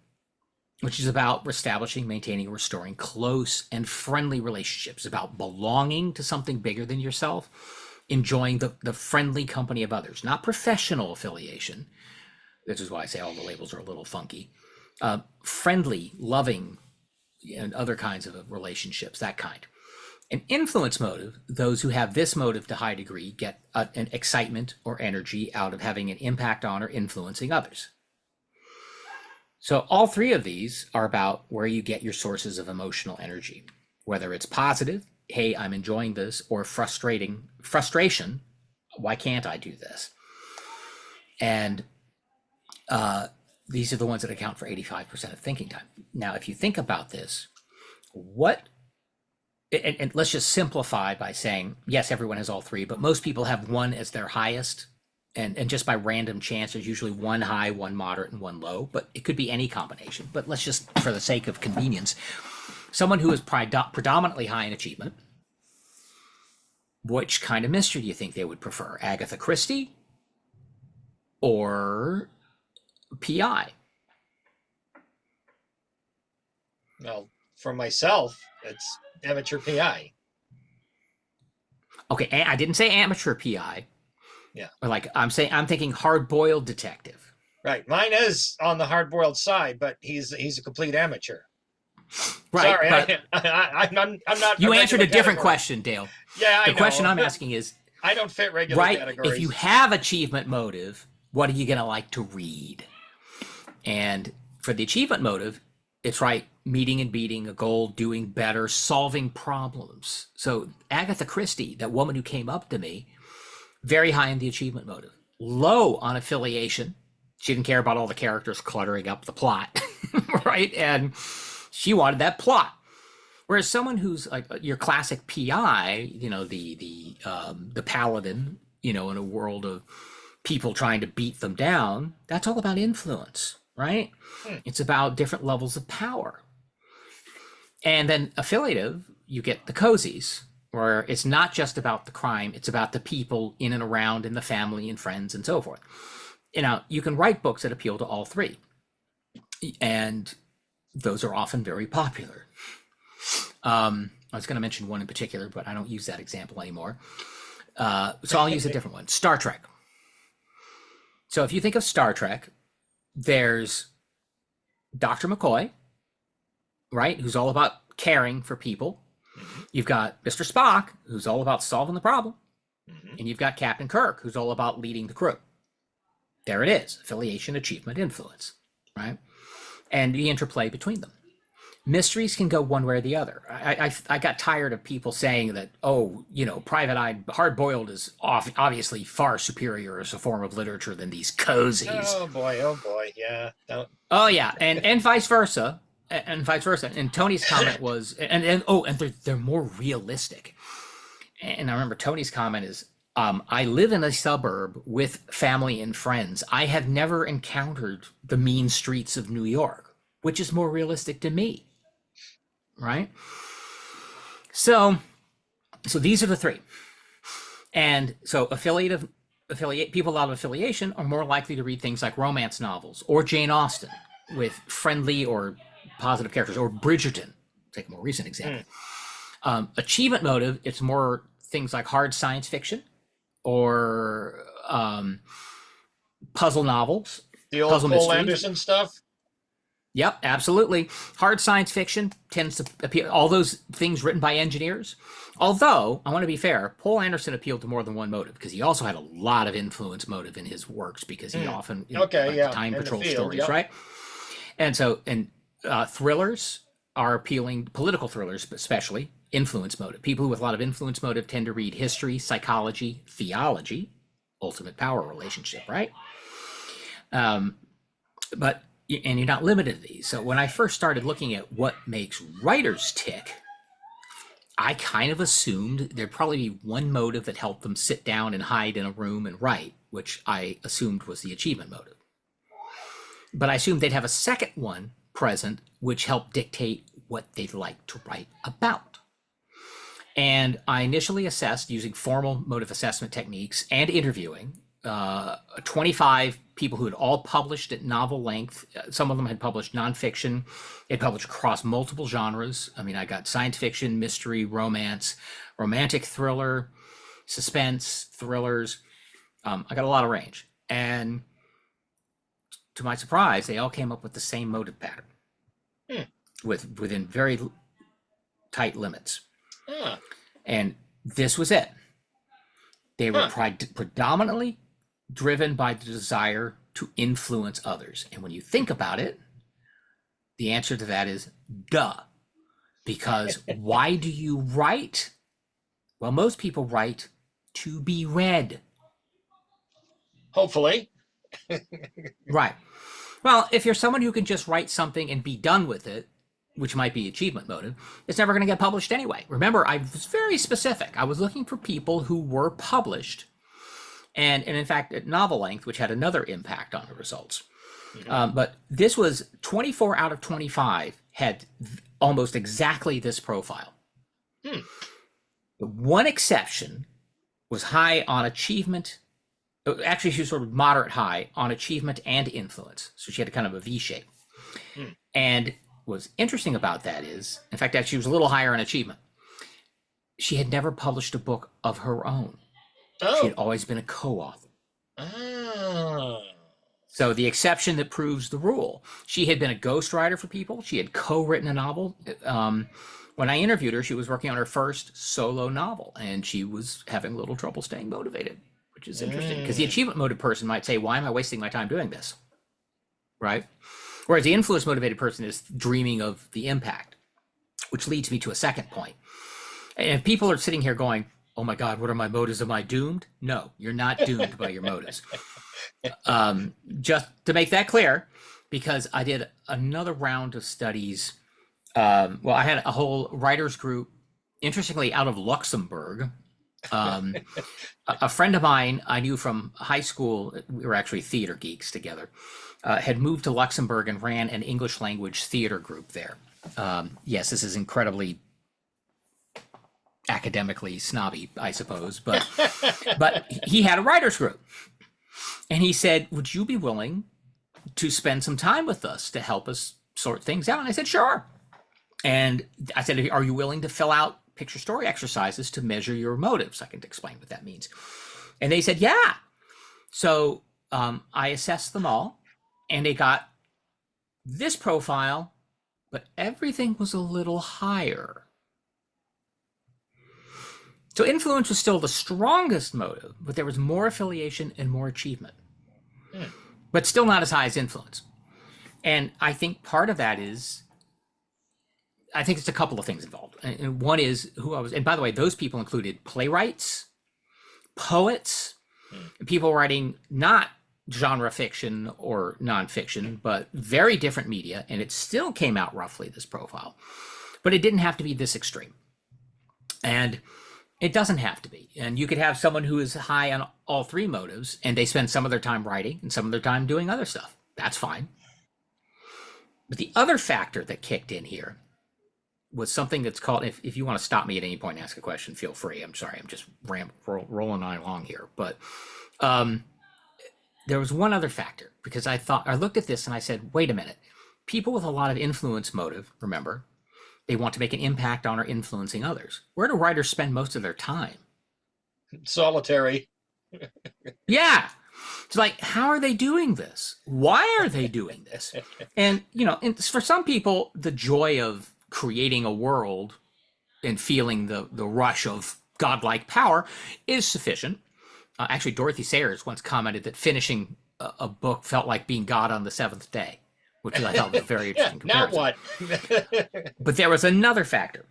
[SPEAKER 3] which is about establishing, maintaining, restoring close and friendly relationships, about belonging to something bigger than yourself, enjoying the friendly company of others, not professional affiliation. This is why I say all the labels are a little funky. Friendly, loving, and other kinds of relationships, that kind. An influence motive, those who have this motive to high degree get an excitement or energy out of having an impact on or influencing others. So all 3 of these are about where you get your sources of emotional energy, whether it's positive, hey, I'm enjoying this, or frustration, why can't I do this? And these are the ones that account for 85% of thinking time. Now, if you think about this, and let's just simplify by saying, yes, everyone has all 3, but most people have one as their highest. And just by random chance, there's usually one high, one moderate, and one low, but it could be any combination. But let's just, for the sake of convenience, someone who is predominantly high in achievement, which kind of mystery do you think they would prefer? Agatha Christie or PI?
[SPEAKER 2] Well, for myself, it's amateur PI.
[SPEAKER 3] Okay, I didn't say amateur PI.
[SPEAKER 2] Yeah.
[SPEAKER 3] Or like I'm thinking hard-boiled detective.
[SPEAKER 2] Right. Mine is on the hard-boiled side, but he's a complete amateur.
[SPEAKER 3] Right.
[SPEAKER 2] Sorry, I'm not.
[SPEAKER 3] You answered a different question, Dale.
[SPEAKER 2] Yeah, I know.
[SPEAKER 3] The question I'm asking is,
[SPEAKER 2] I don't fit regular categories.
[SPEAKER 3] If you have achievement motive, what are you going to like to read? And for the achievement motive, it's right, meeting and beating a goal, doing better, solving problems. So Agatha Christie, that woman who came up to me, very high in the achievement motive, low on affiliation. She didn't care about all the characters cluttering up the plot, right? And she wanted that plot. Whereas someone who's like your classic PI, the paladin, in a world of people trying to beat them down, that's all about influence, right? It's about different levels of power. And then affiliative, you get the cozies, where it's not just about the crime, it's about the people in and around and the family and friends and so forth. Now, you can write books that appeal to all three, and those are often very popular. I was going to mention one in particular, but I don't use that example anymore. So I'll use a different one, Star Trek. So if you think of Star Trek, there's Dr. McCoy, right, who's all about caring for people. You've got Mr. Spock, who's all about solving the problem. And you've got Captain Kirk, who's all about leading the crew. There it is, affiliation, achievement, influence, right? And the interplay between them. Mysteries can go one way or the other. I got tired of people saying that, oh, you know, Private Eye, Hard Boiled is obviously far superior as a form of literature than these cozies.
[SPEAKER 2] Oh boy, yeah. Don't.
[SPEAKER 3] Oh yeah, and vice versa, and vice versa. And Tony's comment was, and they're more realistic. And I remember Tony's comment is, I live in a suburb with family and friends. I have never encountered the mean streets of New York, which is more realistic to me. Right? So these are the three. And so affiliate people out of affiliation are more likely to read things like romance novels or Jane Austen with friendly or positive characters, or Bridgerton, take a more recent example. Achievement motive, it's more things like hard science fiction or puzzle novels.
[SPEAKER 2] The old
[SPEAKER 3] puzzle
[SPEAKER 2] Cole
[SPEAKER 3] mysteries.
[SPEAKER 2] Anderson stuff.
[SPEAKER 3] Yep, absolutely. Hard science fiction tends to appeal, all those things written by engineers. Although, I want to be fair, Poul Anderson appealed to more than one motive, because he also had a lot of influence motive in his works, because he often, time patrol stories, right? And so, thrillers are appealing, political thrillers especially, influence motive. People with a lot of influence motive tend to read history, psychology, theology, ultimate power relationship, right? And you're not limited to these. So when I first started looking at what makes writers tick, I kind of assumed there'd probably be one motive that helped them sit down and hide in a room and write, which I assumed was the achievement motive. But I assumed they'd have a second one present, which helped dictate what they'd like to write about. And I initially assessed using formal motive assessment techniques and interviewing 25 people who had all published at novel length. Some of them had published nonfiction. They had published across multiple genres. I mean, I got science fiction, mystery, romance, romantic thriller, suspense, thrillers. I got a lot of range. And to my surprise, they all came up with the same motive pattern within very tight limits. And this was it. They were predominantly driven by the desire to influence others. And when you think about it, the answer to that is duh. Because why do you write? Well, most people write to be read.
[SPEAKER 2] Hopefully.
[SPEAKER 3] Right. Well, if you're someone who can just write something and be done with it, which might be achievement motive, it's never going to get published anyway. Remember, I was very specific. I was looking for people who were published. And in fact, at novel length, which had another impact on the results. But this was 24 out of 25 had almost exactly this profile. The one exception was high on achievement. Actually, she was sort of moderate high on achievement and influence. So she had a kind of a V shape. And what's interesting about that is, in fact, actually, she was a little higher on achievement. She had never published a book of her own. She had always been a co-author. So the exception that proves the rule. She had been a ghostwriter for people. She had co-written a novel. When I interviewed her, she was working on her first solo novel, and she was having a little trouble staying motivated, which is interesting, because the achievement motive person might say, why am I wasting my time doing this? Right? Whereas the influence motivated person is dreaming of the impact, which leads me to a second point. And if people are sitting here going, oh my God, what are my motives? Am I doomed? No, you're not doomed by your motives. Just to make that clear, because I did another round of studies. I had a whole writers group, interestingly, out of Luxembourg. A friend of mine I knew from high school, we were actually theater geeks together, had moved to Luxembourg and ran an English language theater group there. Yes, this is incredibly academically snobby, I suppose, but he had a writers group, and he said, "Would you be willing to spend some time with us to help us sort things out?" And I said, "Sure." And I said, "Are you willing to fill out picture story exercises to measure your motives?" I can explain what that means. And they said, "Yeah." So I assessed them all, and they got this profile, but everything was a little higher. So influence was still the strongest motive, but there was more affiliation and more achievement, but still not as high as influence. And I think part of that is, I think it's a couple of things involved. And one is who I was, and by the way, those people included playwrights, poets, people writing not genre fiction or nonfiction, but very different media. And it still came out roughly this profile, but it didn't have to be this extreme. And it doesn't have to be. And you could have someone who is high on all three motives, and they spend some of their time writing and some of their time doing other stuff. That's fine. But the other factor that kicked in here was something that's called, if you want to stop me at any point and ask a question, feel free. I'm sorry, I'm just rolling on along here. But there was one other factor, because I looked at this and I said, wait a minute. People with a lot of influence motive, remember, they want to make an impact on or influencing others. Where do writers spend most of their time?
[SPEAKER 2] Solitary.
[SPEAKER 3] Yeah. It's like, how are they doing this? Why are they doing this? And, for some people, the joy of creating a world and feeling the rush of godlike power is sufficient. Actually, Dorothy Sayers once commented that finishing a book felt like being God on the seventh day, which I thought was a very interesting comparison.
[SPEAKER 2] Now what?
[SPEAKER 3] But there was another factor.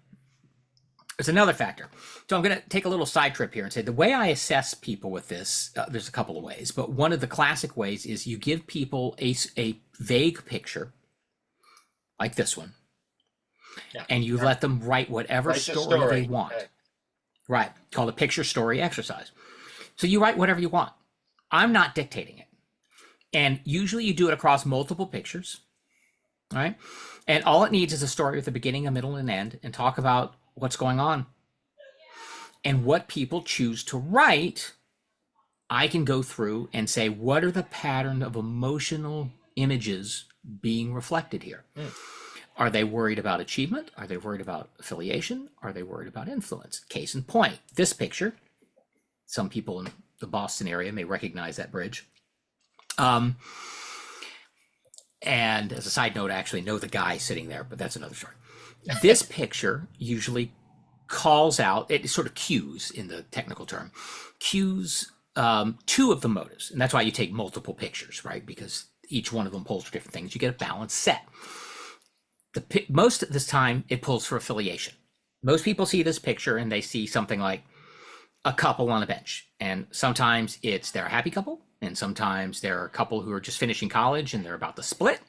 [SPEAKER 3] There's another factor. So I'm going to take a little side trip here and say the way I assess people with this, there's a couple of ways, but one of the classic ways is you give people a vague picture, like this one, and you let them write whatever story they want. Okay. Right. Called a picture story exercise. So you write whatever you want. I'm not dictating it. And usually you do it across multiple pictures, right? And all it needs is a story with a beginning, a middle, and an end, and talk about what's going on. And what people choose to write, I can go through and say, what are the pattern of emotional images being reflected here? Are they worried about achievement? Are they worried about affiliation? Are they worried about influence? Case in point, this picture, some people in the Boston area may recognize that bridge. And as a side note, I actually know the guy sitting there, but that's another story. This picture usually calls out, it sort of cues, in the technical term, cues two of the motives. And that's why you take multiple pictures, right? Because each one of them pulls for different things. You get a balanced set. Most of this time, it pulls for affiliation. Most people see this picture and they see something like a couple on a bench. And sometimes they're a happy couple. And sometimes they're a couple who are just finishing college and they're about to split.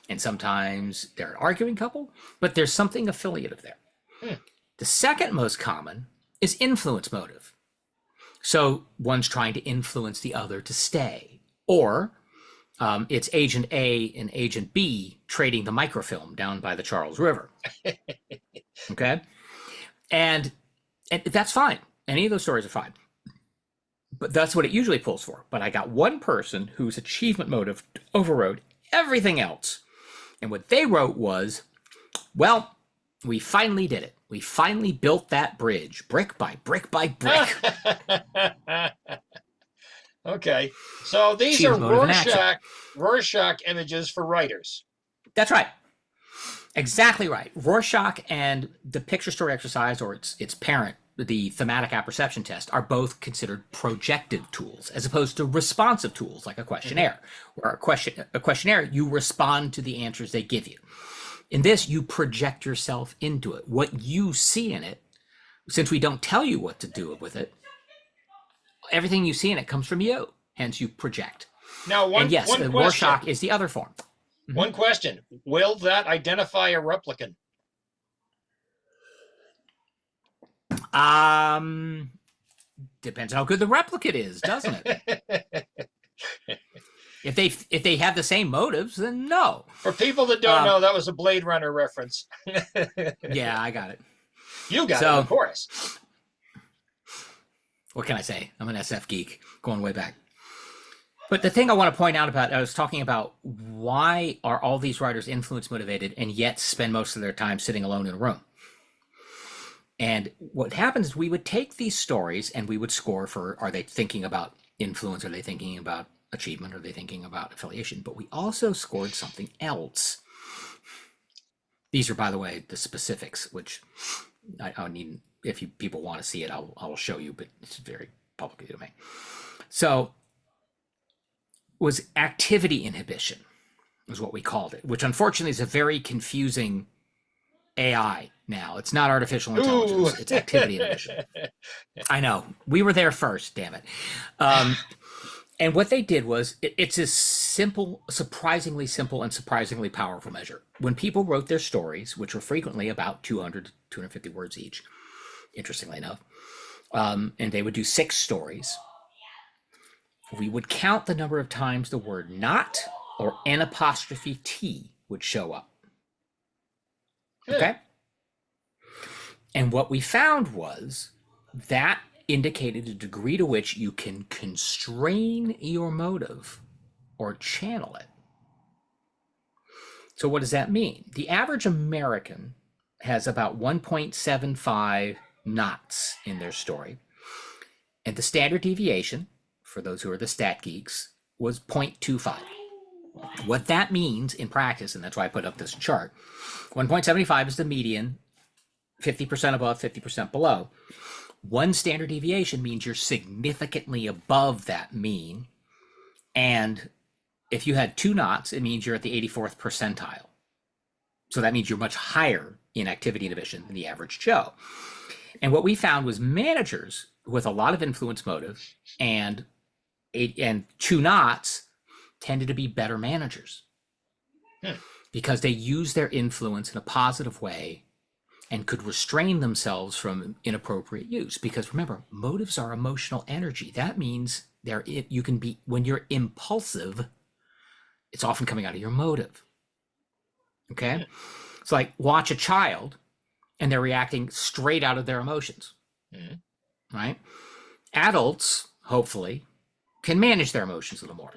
[SPEAKER 3] And sometimes they're an arguing couple, but there's something affiliative there. The second most common is influence motive. So one's trying to influence the other to stay, or it's Agent A and Agent B trading the microfilm down by the Charles River. Okay. And that's fine. Any of those stories are fine. But that's what it usually pulls for. But I got one person whose achievement motive overrode everything else. And what they wrote was, well, we finally did it. We finally built that bridge, brick by brick by brick.
[SPEAKER 2] Okay. So these are Rorschach images for writers.
[SPEAKER 3] That's right. Exactly right. Rorschach and the picture story exercise, or its parent, the thematic apperception test, are both considered projective tools as opposed to responsive tools like a questionnaire. Where a questionnaire, you respond to the answers they give you. In this, you project yourself into it. What you see in it, since we don't tell you what to do with it, everything you see in it comes from you. Hence, you project.
[SPEAKER 2] Now,
[SPEAKER 3] Rorschach is the other form.
[SPEAKER 2] One question. Will that identify a replicant?
[SPEAKER 3] Depends how good the replicant is, doesn't it? If they have the same motives, then no.
[SPEAKER 2] For people that don't know, that was a Blade Runner reference.
[SPEAKER 3] Yeah, I got it.
[SPEAKER 2] You got
[SPEAKER 3] So,
[SPEAKER 2] it, of course.
[SPEAKER 3] what can I say? I'm an SF geek going way back. But the thing I want to point out about, I was talking about why are all these writers influence motivated and yet spend most of their time sitting alone in a room? And what happens is we would take these stories and we would score for, are they thinking about influence? Are they thinking about achievement? Are they thinking about affiliation? But we also scored something else. These are, by the way, the specifics, which I need, if you people want to see it, I'll show you, but it's very publicly domain. So, was activity inhibition, is what we called it, which unfortunately is a very confusing AI now. It's not artificial intelligence, it's activity inhibition. I know, we were there first, damn it. And what they did was, it's a simple, surprisingly simple and surprisingly powerful measure. When people wrote their stories, which were frequently about 200 to 250 words each, interestingly enough, and they would do 6 stories, we would count the number of times the word not or N' would show up. Okay? And what we found was that indicated the degree to which you can constrain your motive or channel it. So what does that mean? The average American has about 1.75 knots in their story. And the standard deviation, for those who are the stat geeks, was 0.25. What that means in practice, and that's why I put up this chart, 1.75 is the median, 50% above, 50% below. One standard deviation means you're significantly above that mean. And if you had 2 knots, it means you're at the 84th percentile. So that means you're much higher in activity inhibition than the average Joe. And what we found was managers with a lot of influence motive and 2 knots tended to be better managers because they use their influence in a positive way and could restrain themselves from inappropriate use. Because remember, motives are emotional energy. That means you can be, when you're impulsive, it's often coming out of your motive. Okay? It's like, watch a child and they're reacting straight out of their emotions. Right? Adults, hopefully, can manage their emotions a little more.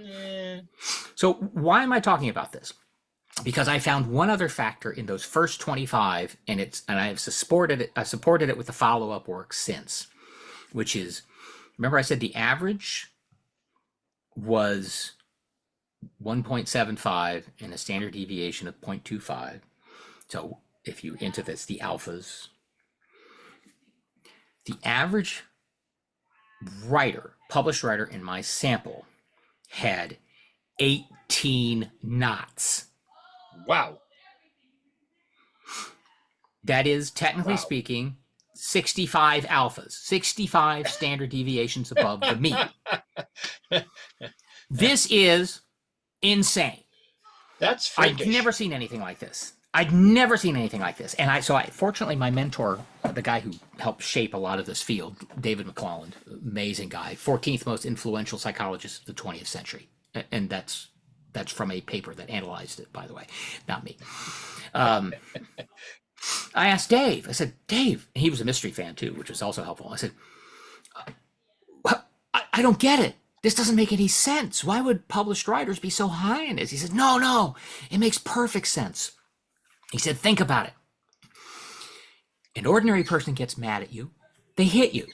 [SPEAKER 3] So why am I talking about this? Because I found one other factor in those first 25, and I have supported it with the follow-up work since, which is, remember I said the average was 1.75 and a standard deviation of 0.25. So if you enter this, the alphas, the average published writer in my sample had 18 knots.
[SPEAKER 2] Wow.
[SPEAKER 3] That is, technically speaking, 65 alphas, 65 standard deviations above the mean. This is insane.
[SPEAKER 2] That's freakish.
[SPEAKER 3] I've never seen anything like this. And fortunately, my mentor, the guy who helped shape a lot of this field, David McClelland, amazing guy, 14th most influential psychologist of the 20th century. And that's from a paper that analyzed it, by the way, not me. I asked Dave, I said, Dave, and he was a mystery fan too, which was also helpful. I said, I don't get it. This doesn't make any sense. Why would published writers be so high in this? He said, no, it makes perfect sense. He said, think about it. An ordinary person gets mad at you, they hit you.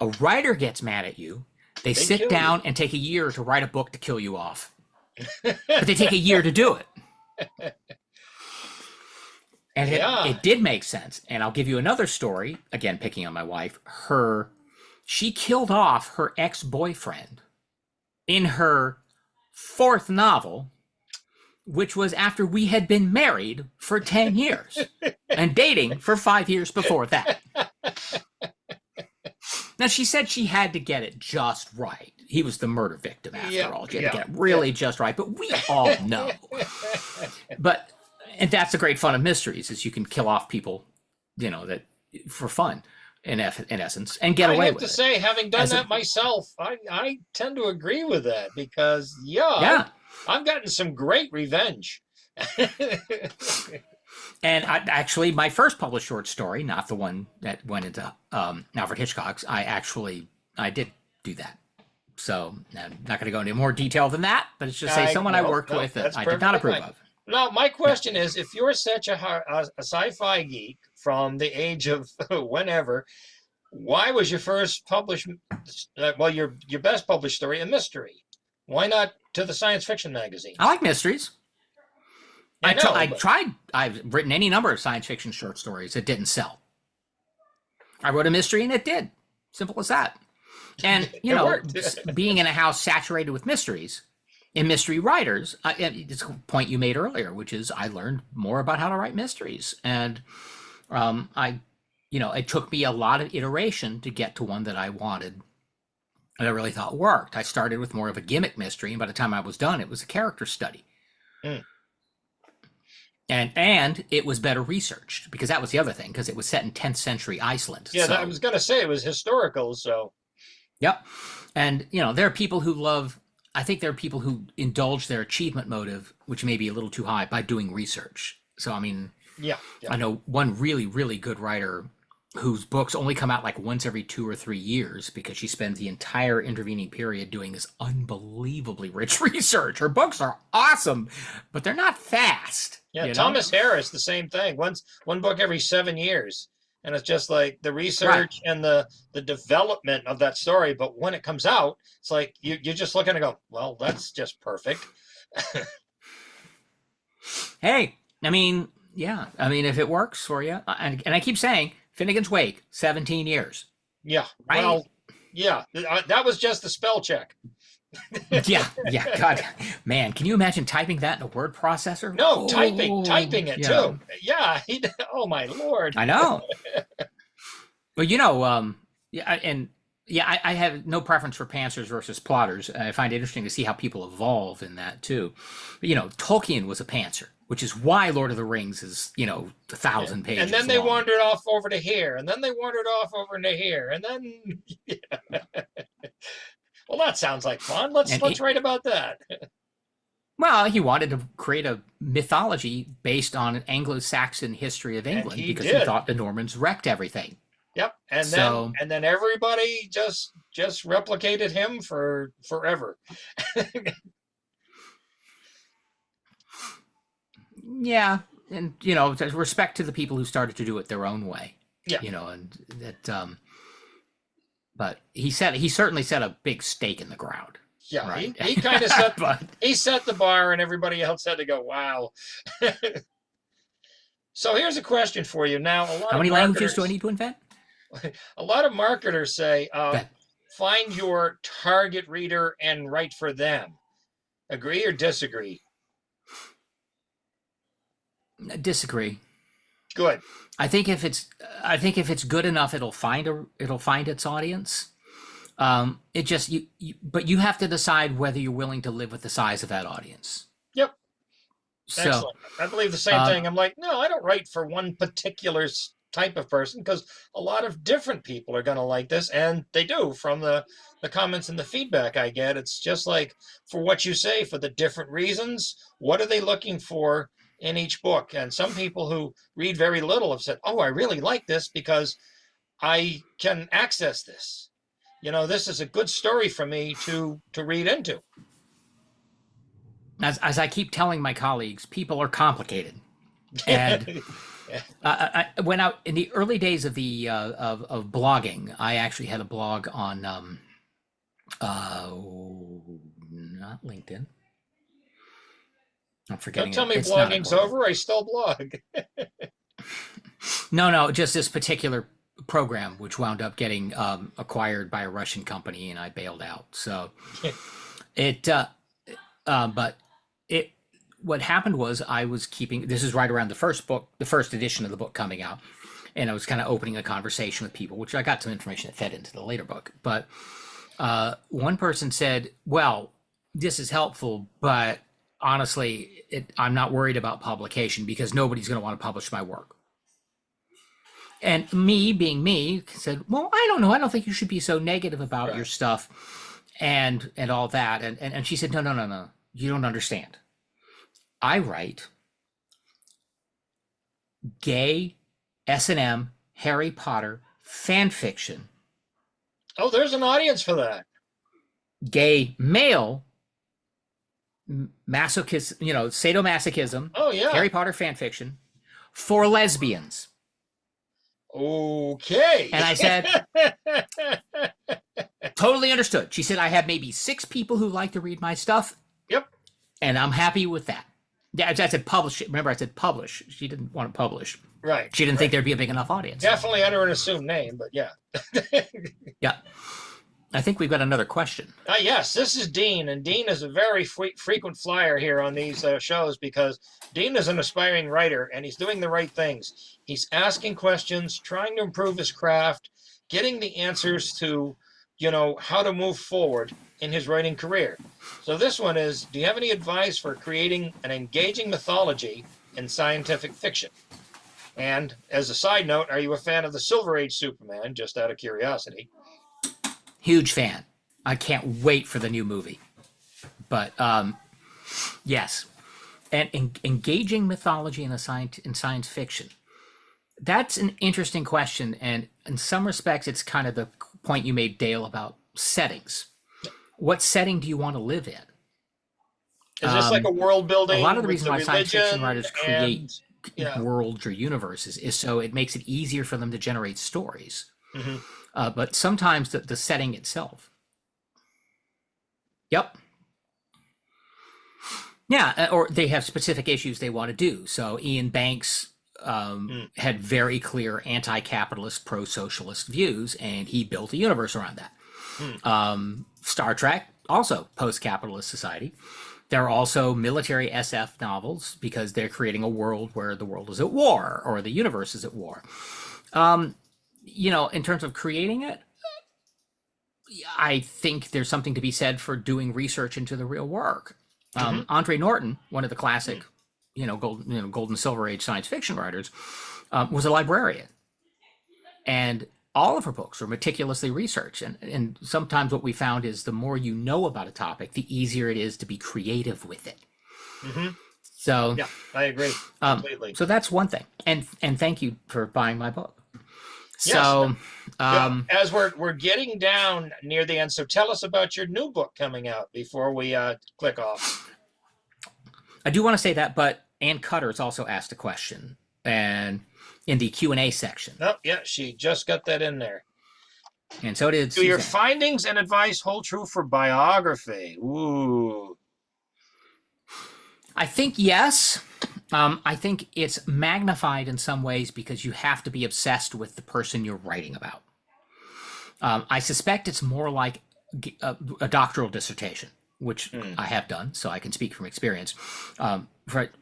[SPEAKER 3] A writer gets mad at you, they sit down and take a year to write a book to kill you off. But they take a year to do it. And it did make sense. And I'll give you another story, again, picking on my wife. She killed off her ex-boyfriend in her 4th novel, which was after we had been married for 10 years and dating for 5 years before that. Now, she said she had to get it just right. He was the murder victim after all. She had to get it really just right, but we all know. And that's the great fun of mysteries, is you can kill off people, that for fun, in essence, and get away with it. I have to
[SPEAKER 2] say, having done that myself, I tend to agree with that because, I've gotten some great revenge.
[SPEAKER 3] And actually, my first published short story, not the one that went into Alfred Hitchcock's, I did do that. So I'm not going to go into more detail than that, but it's just say someone I worked with that I did not approve of.
[SPEAKER 2] Now, my question is, if you're such a sci-fi geek from the age of whenever, why was your first published, your best published story a mystery? Why not to the science fiction magazine?
[SPEAKER 3] I like mysteries. I've written any number of science fiction short stories that didn't sell. I wrote a mystery and it did. Simple as that. And, being in a house saturated with mysteries and mystery writers, it's a point you made earlier, which is I learned more about how to write mysteries. And it took me a lot of iteration to get to one that I wanted and I really thought worked. I started with more of a gimmick mystery, and by the time I was done, it was a character study. Mm. And it was better researched, because that was the other thing, because it was set in 10th century Iceland.
[SPEAKER 2] Yeah, I was going to say it was historical, so.
[SPEAKER 3] Yep. And, there are people who I think there are people who indulge their achievement motive, which may be a little too high, by doing research. So, I mean,
[SPEAKER 2] yeah.
[SPEAKER 3] I know one really, really good writer whose books only come out like once every 2 or 3 years, because she spends the entire intervening period doing this unbelievably rich research. Her books are awesome, but they're not fast.
[SPEAKER 2] Yeah, Thomas Harris, the same thing. One book every 7 years. And it's just like the research and the development of that story. But when it comes out, it's like you're just looking and go, well, that's just perfect.
[SPEAKER 3] Hey, I mean, if it works for you, and I keep saying, Finnegan's Wake, 17 years.
[SPEAKER 2] Yeah.
[SPEAKER 3] Right?
[SPEAKER 2] Well, yeah, that was just the spell check.
[SPEAKER 3] yeah. God, man, can you imagine typing that in a word processor?
[SPEAKER 2] No, typing it too. Yeah. Oh my Lord.
[SPEAKER 3] I know. Well, I have no preference for pantsers versus plotters. I find it interesting to see how people evolve in that too. But, Tolkien was a pantser, which is why Lord of the Rings is, 1,000 pages.
[SPEAKER 2] And then they wandered off over to here, and then they wandered off over to here, and then. Well, that sounds like fun. Let's write about that.
[SPEAKER 3] Well, he wanted to create a mythology based on an Anglo-Saxon history of England, because he thought the Normans wrecked everything.
[SPEAKER 2] Yep, and then everybody just replicated him for forever.
[SPEAKER 3] Yeah, and respect to the people who started to do it their own way.
[SPEAKER 2] Yeah,
[SPEAKER 3] and that. But he certainly set a big stake in the ground.
[SPEAKER 2] Yeah,
[SPEAKER 3] right?
[SPEAKER 2] he kind of set he set the bar, and everybody else had to go, wow. So here's a question for you. Now,
[SPEAKER 3] how many languages do I need to invent?
[SPEAKER 2] A lot of marketers say, find your target reader and write for them. Agree or disagree?
[SPEAKER 3] Disagree.
[SPEAKER 2] Good.
[SPEAKER 3] I think if it's good enough, it'll find its audience. But you have to decide whether you're willing to live with the size of that audience.
[SPEAKER 2] Yep.
[SPEAKER 3] So,
[SPEAKER 2] excellent. I believe the same thing. I'm like, no, I don't write for one particular type of person, because a lot of different people are going to like this, and they do, from the comments and the feedback I get. It's just like, for what you say, for the different reasons, what are they looking for in each book? And some people who read very little have said, oh, I really like this because I can access this. This is a good story for me to read into.
[SPEAKER 3] As I keep telling my colleagues, people are complicated. And I went out in the early days of the of blogging. I actually had a blog on not LinkedIn. I'm forgetting.
[SPEAKER 2] Don't tell me blogging's over. I still blog.
[SPEAKER 3] No, just this particular program, which wound up getting acquired by a Russian company, and I bailed out. So what happened was, I was keeping, this is right around the first edition of the book coming out, and I was kind of opening a conversation with people, which I got some information that fed into the later book. But one person said, well, this is helpful, but honestly, I'm not worried about publication, because nobody's going to want to publish my work. And me, being me, said, well, I don't know. I don't think you should be so negative about your stuff and all that. And she said, no. You don't understand. I write gay S&M Harry Potter fan fiction,
[SPEAKER 2] Oh, there's an audience for that.
[SPEAKER 3] gay male masochism, sadomasochism,
[SPEAKER 2] Oh, yeah.
[SPEAKER 3] Harry Potter fan fiction for lesbians.
[SPEAKER 2] Okay.
[SPEAKER 3] And I said, totally understood. She said, I have maybe 6 people who like to read my stuff.
[SPEAKER 2] Yep.
[SPEAKER 3] And I'm happy with that. Yeah, I said publish it. Remember, I said publish. She didn't want to publish.
[SPEAKER 2] Right.
[SPEAKER 3] She didn't think there'd be a big enough audience.
[SPEAKER 2] Definitely under an assumed name, but yeah.
[SPEAKER 3] Yeah. I think we've got another question.
[SPEAKER 2] Yes, this is Dean, and Dean is a very frequent flyer here on these shows because Dean is an aspiring writer, and he's doing the right things. He's asking questions, trying to improve his craft, getting the answers to, how to move forward in his writing career. So this one is, do you have any advice for creating an engaging mythology in scientific fiction? And as a side note, are you a fan of the Silver Age Superman, just out of curiosity?
[SPEAKER 3] Huge fan. I can't wait for the new movie. But yes, and engaging mythology in science fiction. That's an interesting question, and in some respects, it's kind of the point you made, Dale, about settings. What setting do you want to live in?
[SPEAKER 2] Is this like a world building?
[SPEAKER 3] A lot of the reason why science fiction
[SPEAKER 2] religion
[SPEAKER 3] writers create
[SPEAKER 2] Yeah.
[SPEAKER 3] worlds or universes is so it makes it easier for them to generate stories.
[SPEAKER 2] Mhm.
[SPEAKER 3] But sometimes the setting itself. Yep. Yeah, or they have specific issues they want to do. So Ian Banks had very clear anti-capitalist, pro-socialist views, and he built a universe around that. Star Trek, also post-capitalist society. There are also military SF novels because they're creating a world where the world is at war or the universe is at war. In terms of creating it, I think there's something to be said for doing research into the real work. Andre Norton, one of the classic, golden silver age science fiction writers, was a librarian, and all of her books were meticulously researched. And sometimes what we found is the more you know about a topic, the easier it is to be creative with it. So
[SPEAKER 2] yeah, I agree completely.
[SPEAKER 3] So that's one thing. And thank you for buying my book.
[SPEAKER 2] Yes.
[SPEAKER 3] So
[SPEAKER 2] as we're getting down near the end, so tell us about your new book coming out before we click off.
[SPEAKER 3] I do want to say that, but Ann Cutter's also asked a question, and in the Q&A section.
[SPEAKER 2] Oh, yeah, she just got that in there.
[SPEAKER 3] And so did
[SPEAKER 2] Do your
[SPEAKER 3] Suzanne.
[SPEAKER 2] findings and advice hold true for biography? Ooh.
[SPEAKER 3] I think yes. I think it's magnified in some ways because you have to be obsessed with the person you're writing about. I suspect it's more like a doctoral dissertation, which I have done, so I can speak from experience.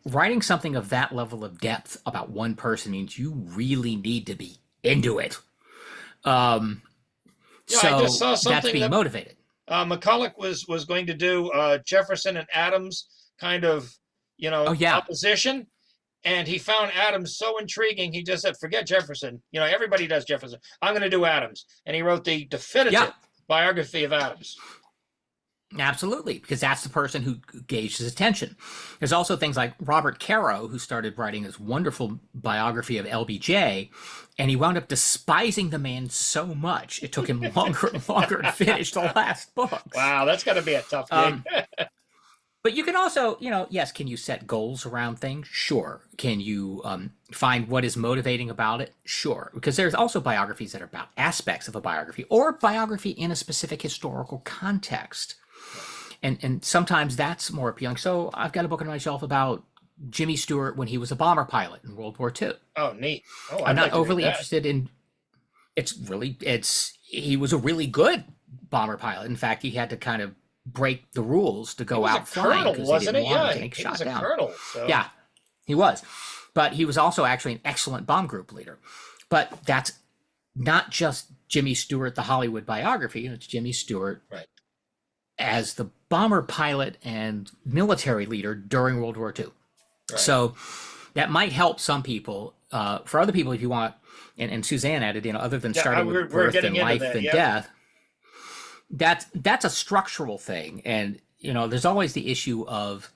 [SPEAKER 3] Writing something of that level of depth about one person means you really need to be into it.
[SPEAKER 2] I just saw something
[SPEAKER 3] that's being motivated.
[SPEAKER 2] McCulloch was going to do Jefferson and Adams kind of, opposition. And he found Adams so intriguing, he just said, forget Jefferson. Everybody does Jefferson. I'm going to do Adams. And he wrote the definitive biography of Adams.
[SPEAKER 3] Absolutely, because that's the person who gauged his attention. There's also things like Robert Caro, who started writing this wonderful biography of LBJ, and he wound up despising the man so much, it took him longer and longer to finish the last book.
[SPEAKER 2] Wow, that's got to be a tough gig.
[SPEAKER 3] But you can also, yes, can you set goals around things? Sure. Can you find what is motivating about it? Sure. Because there's also biographies that are about aspects of a biography or biography in a specific historical context. And sometimes that's more appealing. So I've got a book on my shelf about Jimmy Stewart when he was a bomber pilot in World War II.
[SPEAKER 2] Oh, neat. Oh,
[SPEAKER 3] I'm not overly interested in. He was a really good bomber pilot. In fact, he had to kind of break the rules to go out flying because he didn't want to get shot down.
[SPEAKER 2] Colonel, so.
[SPEAKER 3] Yeah, he was. But he was also actually an excellent bomb group leader. But that's not just Jimmy Stewart, the Hollywood biography. It's Jimmy Stewart as the bomber pilot and military leader during World War II. Right. So that might help some people. For other people, if you want, and Suzanne added, other than starting with birth and life and death, that's a structural thing. And, there's always the issue of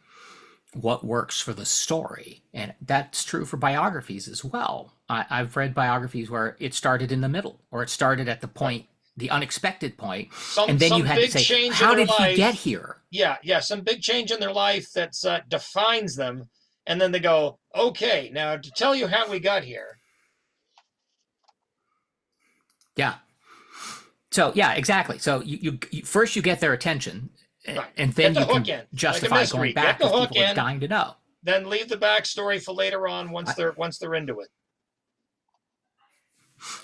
[SPEAKER 3] what works for the story. And that's true for biographies as well. I've read biographies where it started in the middle, or it started at the point, the unexpected point, and then you had to say, how did he get here?
[SPEAKER 2] Yeah, some big change in their life that defines them. And then they go, okay, now to tell you how we got here.
[SPEAKER 3] Yeah. So, yeah, exactly. So you first you get their attention,
[SPEAKER 2] Right.
[SPEAKER 3] and then
[SPEAKER 2] Get the
[SPEAKER 3] you
[SPEAKER 2] hook
[SPEAKER 3] can
[SPEAKER 2] in.
[SPEAKER 3] justify
[SPEAKER 2] Like a mystery.
[SPEAKER 3] going back
[SPEAKER 2] Get the
[SPEAKER 3] because
[SPEAKER 2] hook
[SPEAKER 3] people are
[SPEAKER 2] in.
[SPEAKER 3] dying to know.
[SPEAKER 2] Then leave the backstory for later on once they're into it.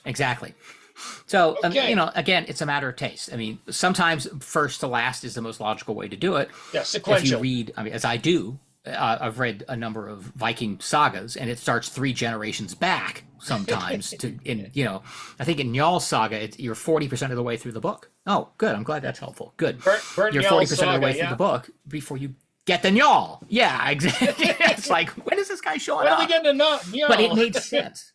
[SPEAKER 3] Exactly. So,
[SPEAKER 2] Okay.
[SPEAKER 3] you know, again, it's a matter of taste. I mean, sometimes first to last is the most logical way to do it.
[SPEAKER 2] Yeah, sequential.
[SPEAKER 3] If you read, I mean, as I do, I've read a number of Viking sagas, and it starts 3 generations back sometimes. You know, I think in Njaal's saga, you're 40% of the way through the book. Oh, good. I'm glad that's helpful. Good. You're 40% of the way through the book before you get the Njaal. Yeah, exactly. It's like, when is this guy showing up?
[SPEAKER 2] When are we getting to Njaal?
[SPEAKER 3] But it made sense.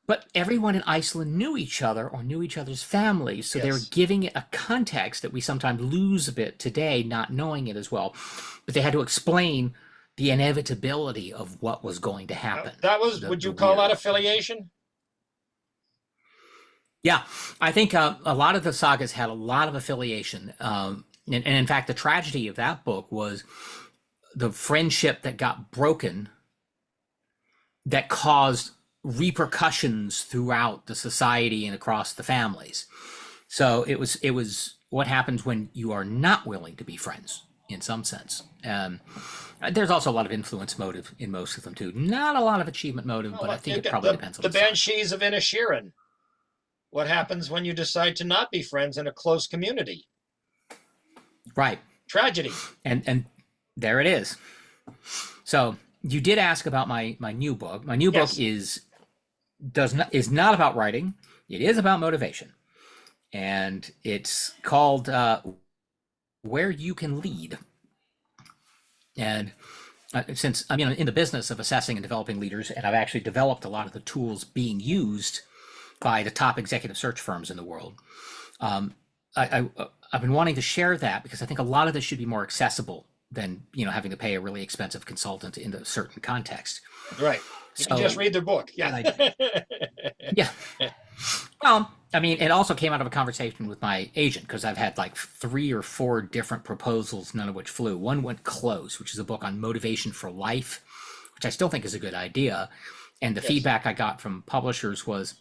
[SPEAKER 3] But everyone in Iceland knew each other or knew each other's families, so they were giving it a context that we sometimes lose a bit today, not knowing it as well. But they had to explain the inevitability of what was going to happen.
[SPEAKER 2] That was, would you call that affiliation?
[SPEAKER 3] Yeah, I think a lot of the sagas had a lot of affiliation. And in fact, the tragedy of that book was the friendship that got broken that caused repercussions throughout the society and across the families. So it was what happens when you are not willing to be friends in some sense. There's also a lot of influence motive in most of them too. Not a lot of achievement motive, but I think it probably depends on
[SPEAKER 2] the Banshees of Inisherin. What happens when you decide to not be friends in a close community?
[SPEAKER 3] Right.
[SPEAKER 2] Tragedy.
[SPEAKER 3] And there it is. So you did ask about my new book. My new book is not about writing. It is about motivation. And it's called Where You Can Lead. And since I'm in the business of assessing and developing leaders, and I've actually developed a lot of the tools being used by the top executive search firms in the world, I've been wanting to share that because I think a lot of this should be more accessible than having to pay a really expensive consultant in a certain context.
[SPEAKER 2] Right. You can just read their book. Yeah.
[SPEAKER 3] Yeah. Well, I mean, it also came out of a conversation with my agent because I've had like 3 or 4 different proposals, none of which flew. One went close, which is a book on motivation for life, which I still think is a good idea. And the feedback I got from publishers was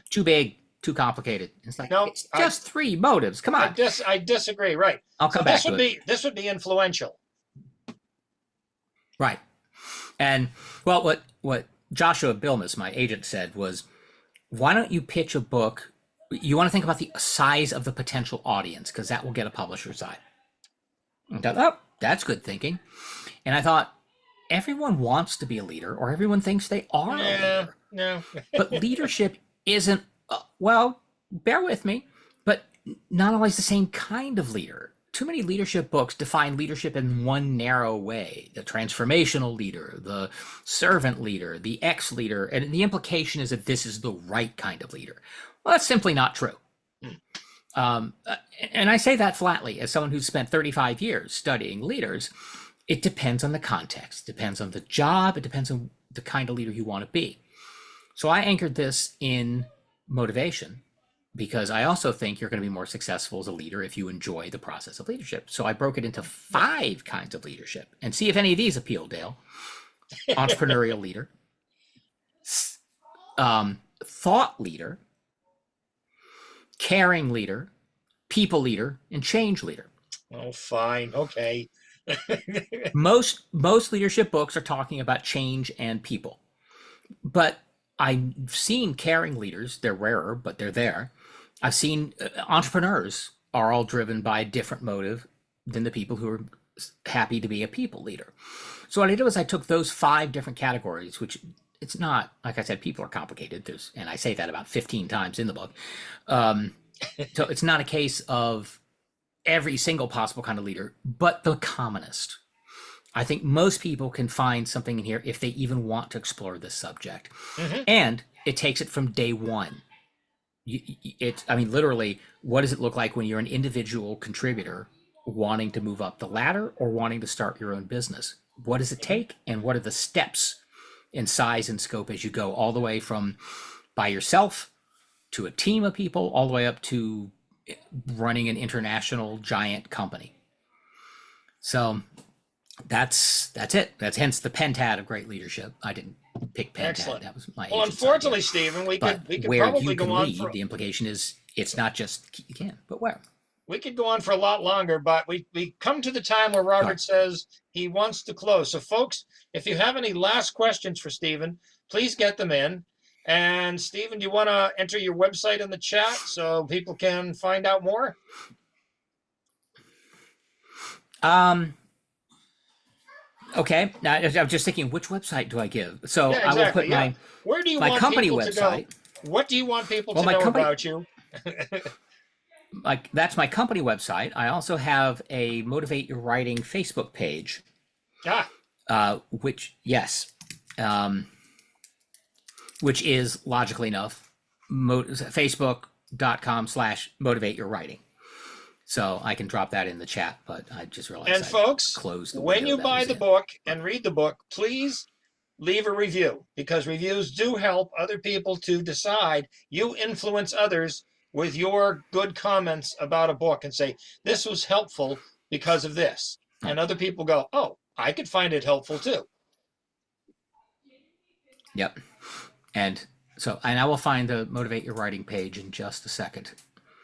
[SPEAKER 3] too big, too complicated. It's like, no, it's just 3 motives. Come on.
[SPEAKER 2] I disagree. Right.
[SPEAKER 3] I'll come back to it.
[SPEAKER 2] This would be influential.
[SPEAKER 3] Right. And well, what Joshua Bilmes, my agent, said was, why don't you pitch a book? You want to think about the size of the potential audience because that will get a publisher's eye. I thought, oh, that's good thinking. And I thought, everyone wants to be a leader or everyone thinks they are a leader.
[SPEAKER 2] No.
[SPEAKER 3] But leadership isn't, well, bear with me, but not always the same kind of leader. Too many leadership books define leadership in one narrow way: the transformational leader, the servant leader, the ex-leader, and the implication is that this is the right kind of leader. Well, that's simply not true. And I say that flatly as someone who's spent 35 years studying leaders. It depends on the context, depends on the job, it depends on the kind of leader you want to be. So I anchored this in motivation, because I also think you're going to be more successful as a leader if you enjoy the process of leadership. So I broke it into 5 kinds of leadership, and see if any of these appeal, Dale. Entrepreneurial leader, thought leader, caring leader, people leader, and change leader.
[SPEAKER 2] Oh, fine. Okay.
[SPEAKER 3] Most leadership books are talking about change and people. But I've seen caring leaders, they're rarer, but they're there. I've seen entrepreneurs are all driven by a different motive than the people who are happy to be a people leader. So what I did was I took those 5 different categories, which it's not, like I said, people are complicated. And I say that about 15 times in the book. So it's not a case of every single possible kind of leader, but the commonest. I think most people can find something in here if they even want to explore this subject. Mm-hmm. And it takes it from day one. Literally, what does it look like when you're an individual contributor wanting to move up the ladder or wanting to start your own business. What does it take, and what are the steps in size and scope as you go, all the way from by yourself to a team of people, all the way up to running an international giant company. So that's it. That's hence the Pentad of Great Leadership. I didn't pick Pentad.
[SPEAKER 2] Excellent.
[SPEAKER 3] That was my
[SPEAKER 2] Well,
[SPEAKER 3] agent's
[SPEAKER 2] unfortunately,
[SPEAKER 3] idea.
[SPEAKER 2] Stephen, we
[SPEAKER 3] But
[SPEAKER 2] could
[SPEAKER 3] where
[SPEAKER 2] probably
[SPEAKER 3] you
[SPEAKER 2] go
[SPEAKER 3] can
[SPEAKER 2] on
[SPEAKER 3] lead,
[SPEAKER 2] for
[SPEAKER 3] the implication is it's not just you can, but where.
[SPEAKER 2] we could go on for a lot longer, but we come to the time where Robert says he wants to close. So, folks, if you have any last questions for Stephen, please get them in. And Stephen, do you want to enter your website in the chat so people can find out more?
[SPEAKER 3] Okay. Now I'm just thinking, which website do I give? So
[SPEAKER 2] Yeah,
[SPEAKER 3] I will put
[SPEAKER 2] exactly. Where do you
[SPEAKER 3] my
[SPEAKER 2] want
[SPEAKER 3] company
[SPEAKER 2] people
[SPEAKER 3] website.
[SPEAKER 2] to go? What do you want people
[SPEAKER 3] Well,
[SPEAKER 2] to
[SPEAKER 3] my
[SPEAKER 2] know
[SPEAKER 3] company-
[SPEAKER 2] about you?
[SPEAKER 3] That's my company website. I also have a Motivate Your Writing Facebook page, which is logically enough facebook.com/motivate your writing. So I can drop that in the chat, but I just realized.
[SPEAKER 2] And folks,
[SPEAKER 3] closed the
[SPEAKER 2] when
[SPEAKER 3] window
[SPEAKER 2] you
[SPEAKER 3] that
[SPEAKER 2] buy
[SPEAKER 3] was
[SPEAKER 2] the
[SPEAKER 3] in.
[SPEAKER 2] book and read the book, please leave a review, because reviews do help other people to decide. You influence others with your good comments about a book and say, this was helpful because of this. And other people go, oh, I could find it helpful too.
[SPEAKER 3] Yep. And I will find the Motivate Your Writing page in just a second.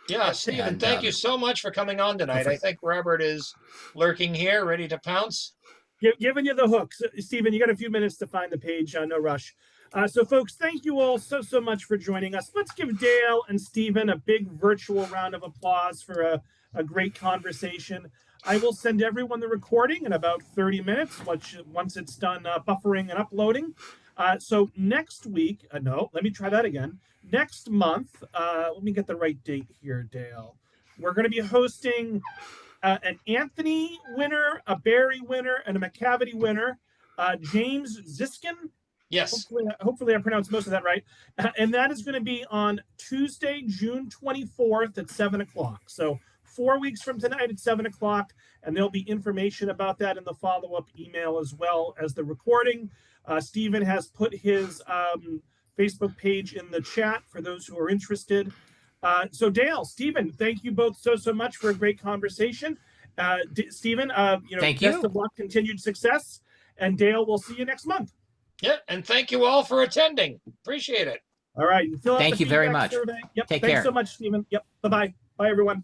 [SPEAKER 2] Yeah, Stephen, thank you so much for coming on tonight. I think Robert is lurking here, ready to pounce.
[SPEAKER 1] Giving you the hooks. Stephen, you got a few minutes to find the page, no rush. So folks, thank you all so much for joining us. Let's give Dale and Stephen a big virtual round of applause for a great conversation. I will send everyone the recording in about 30 minutes, once it's done buffering and uploading. So next week, no, let me try that again. Next month, let me get the right date here, Dale. We're going to be hosting an Anthony winner, a Barry winner, and a McCavity winner, James Ziskin.
[SPEAKER 2] Yes.
[SPEAKER 1] Hopefully I pronounced most of that right. And that is going to be on Tuesday, June 24th at 7 o'clock. So 4 weeks from tonight at 7 o'clock. And there'll be information about that in the follow-up email as well as the recording. Stephen has put his Facebook page in the chat for those who are interested. So Dale, Stephen, thank you both so much for a great conversation. Stephen,
[SPEAKER 3] thank
[SPEAKER 1] best
[SPEAKER 3] you.
[SPEAKER 1] of luck, continued success. And Dale, we'll see you next month.
[SPEAKER 2] Yeah, and thank you all for attending. Appreciate it.
[SPEAKER 1] All right.
[SPEAKER 3] Thank you very much.
[SPEAKER 1] Survey. Yep.
[SPEAKER 3] Take
[SPEAKER 1] Thanks
[SPEAKER 3] care.
[SPEAKER 1] so much, Stephen. Yep. Bye-bye. Bye, everyone.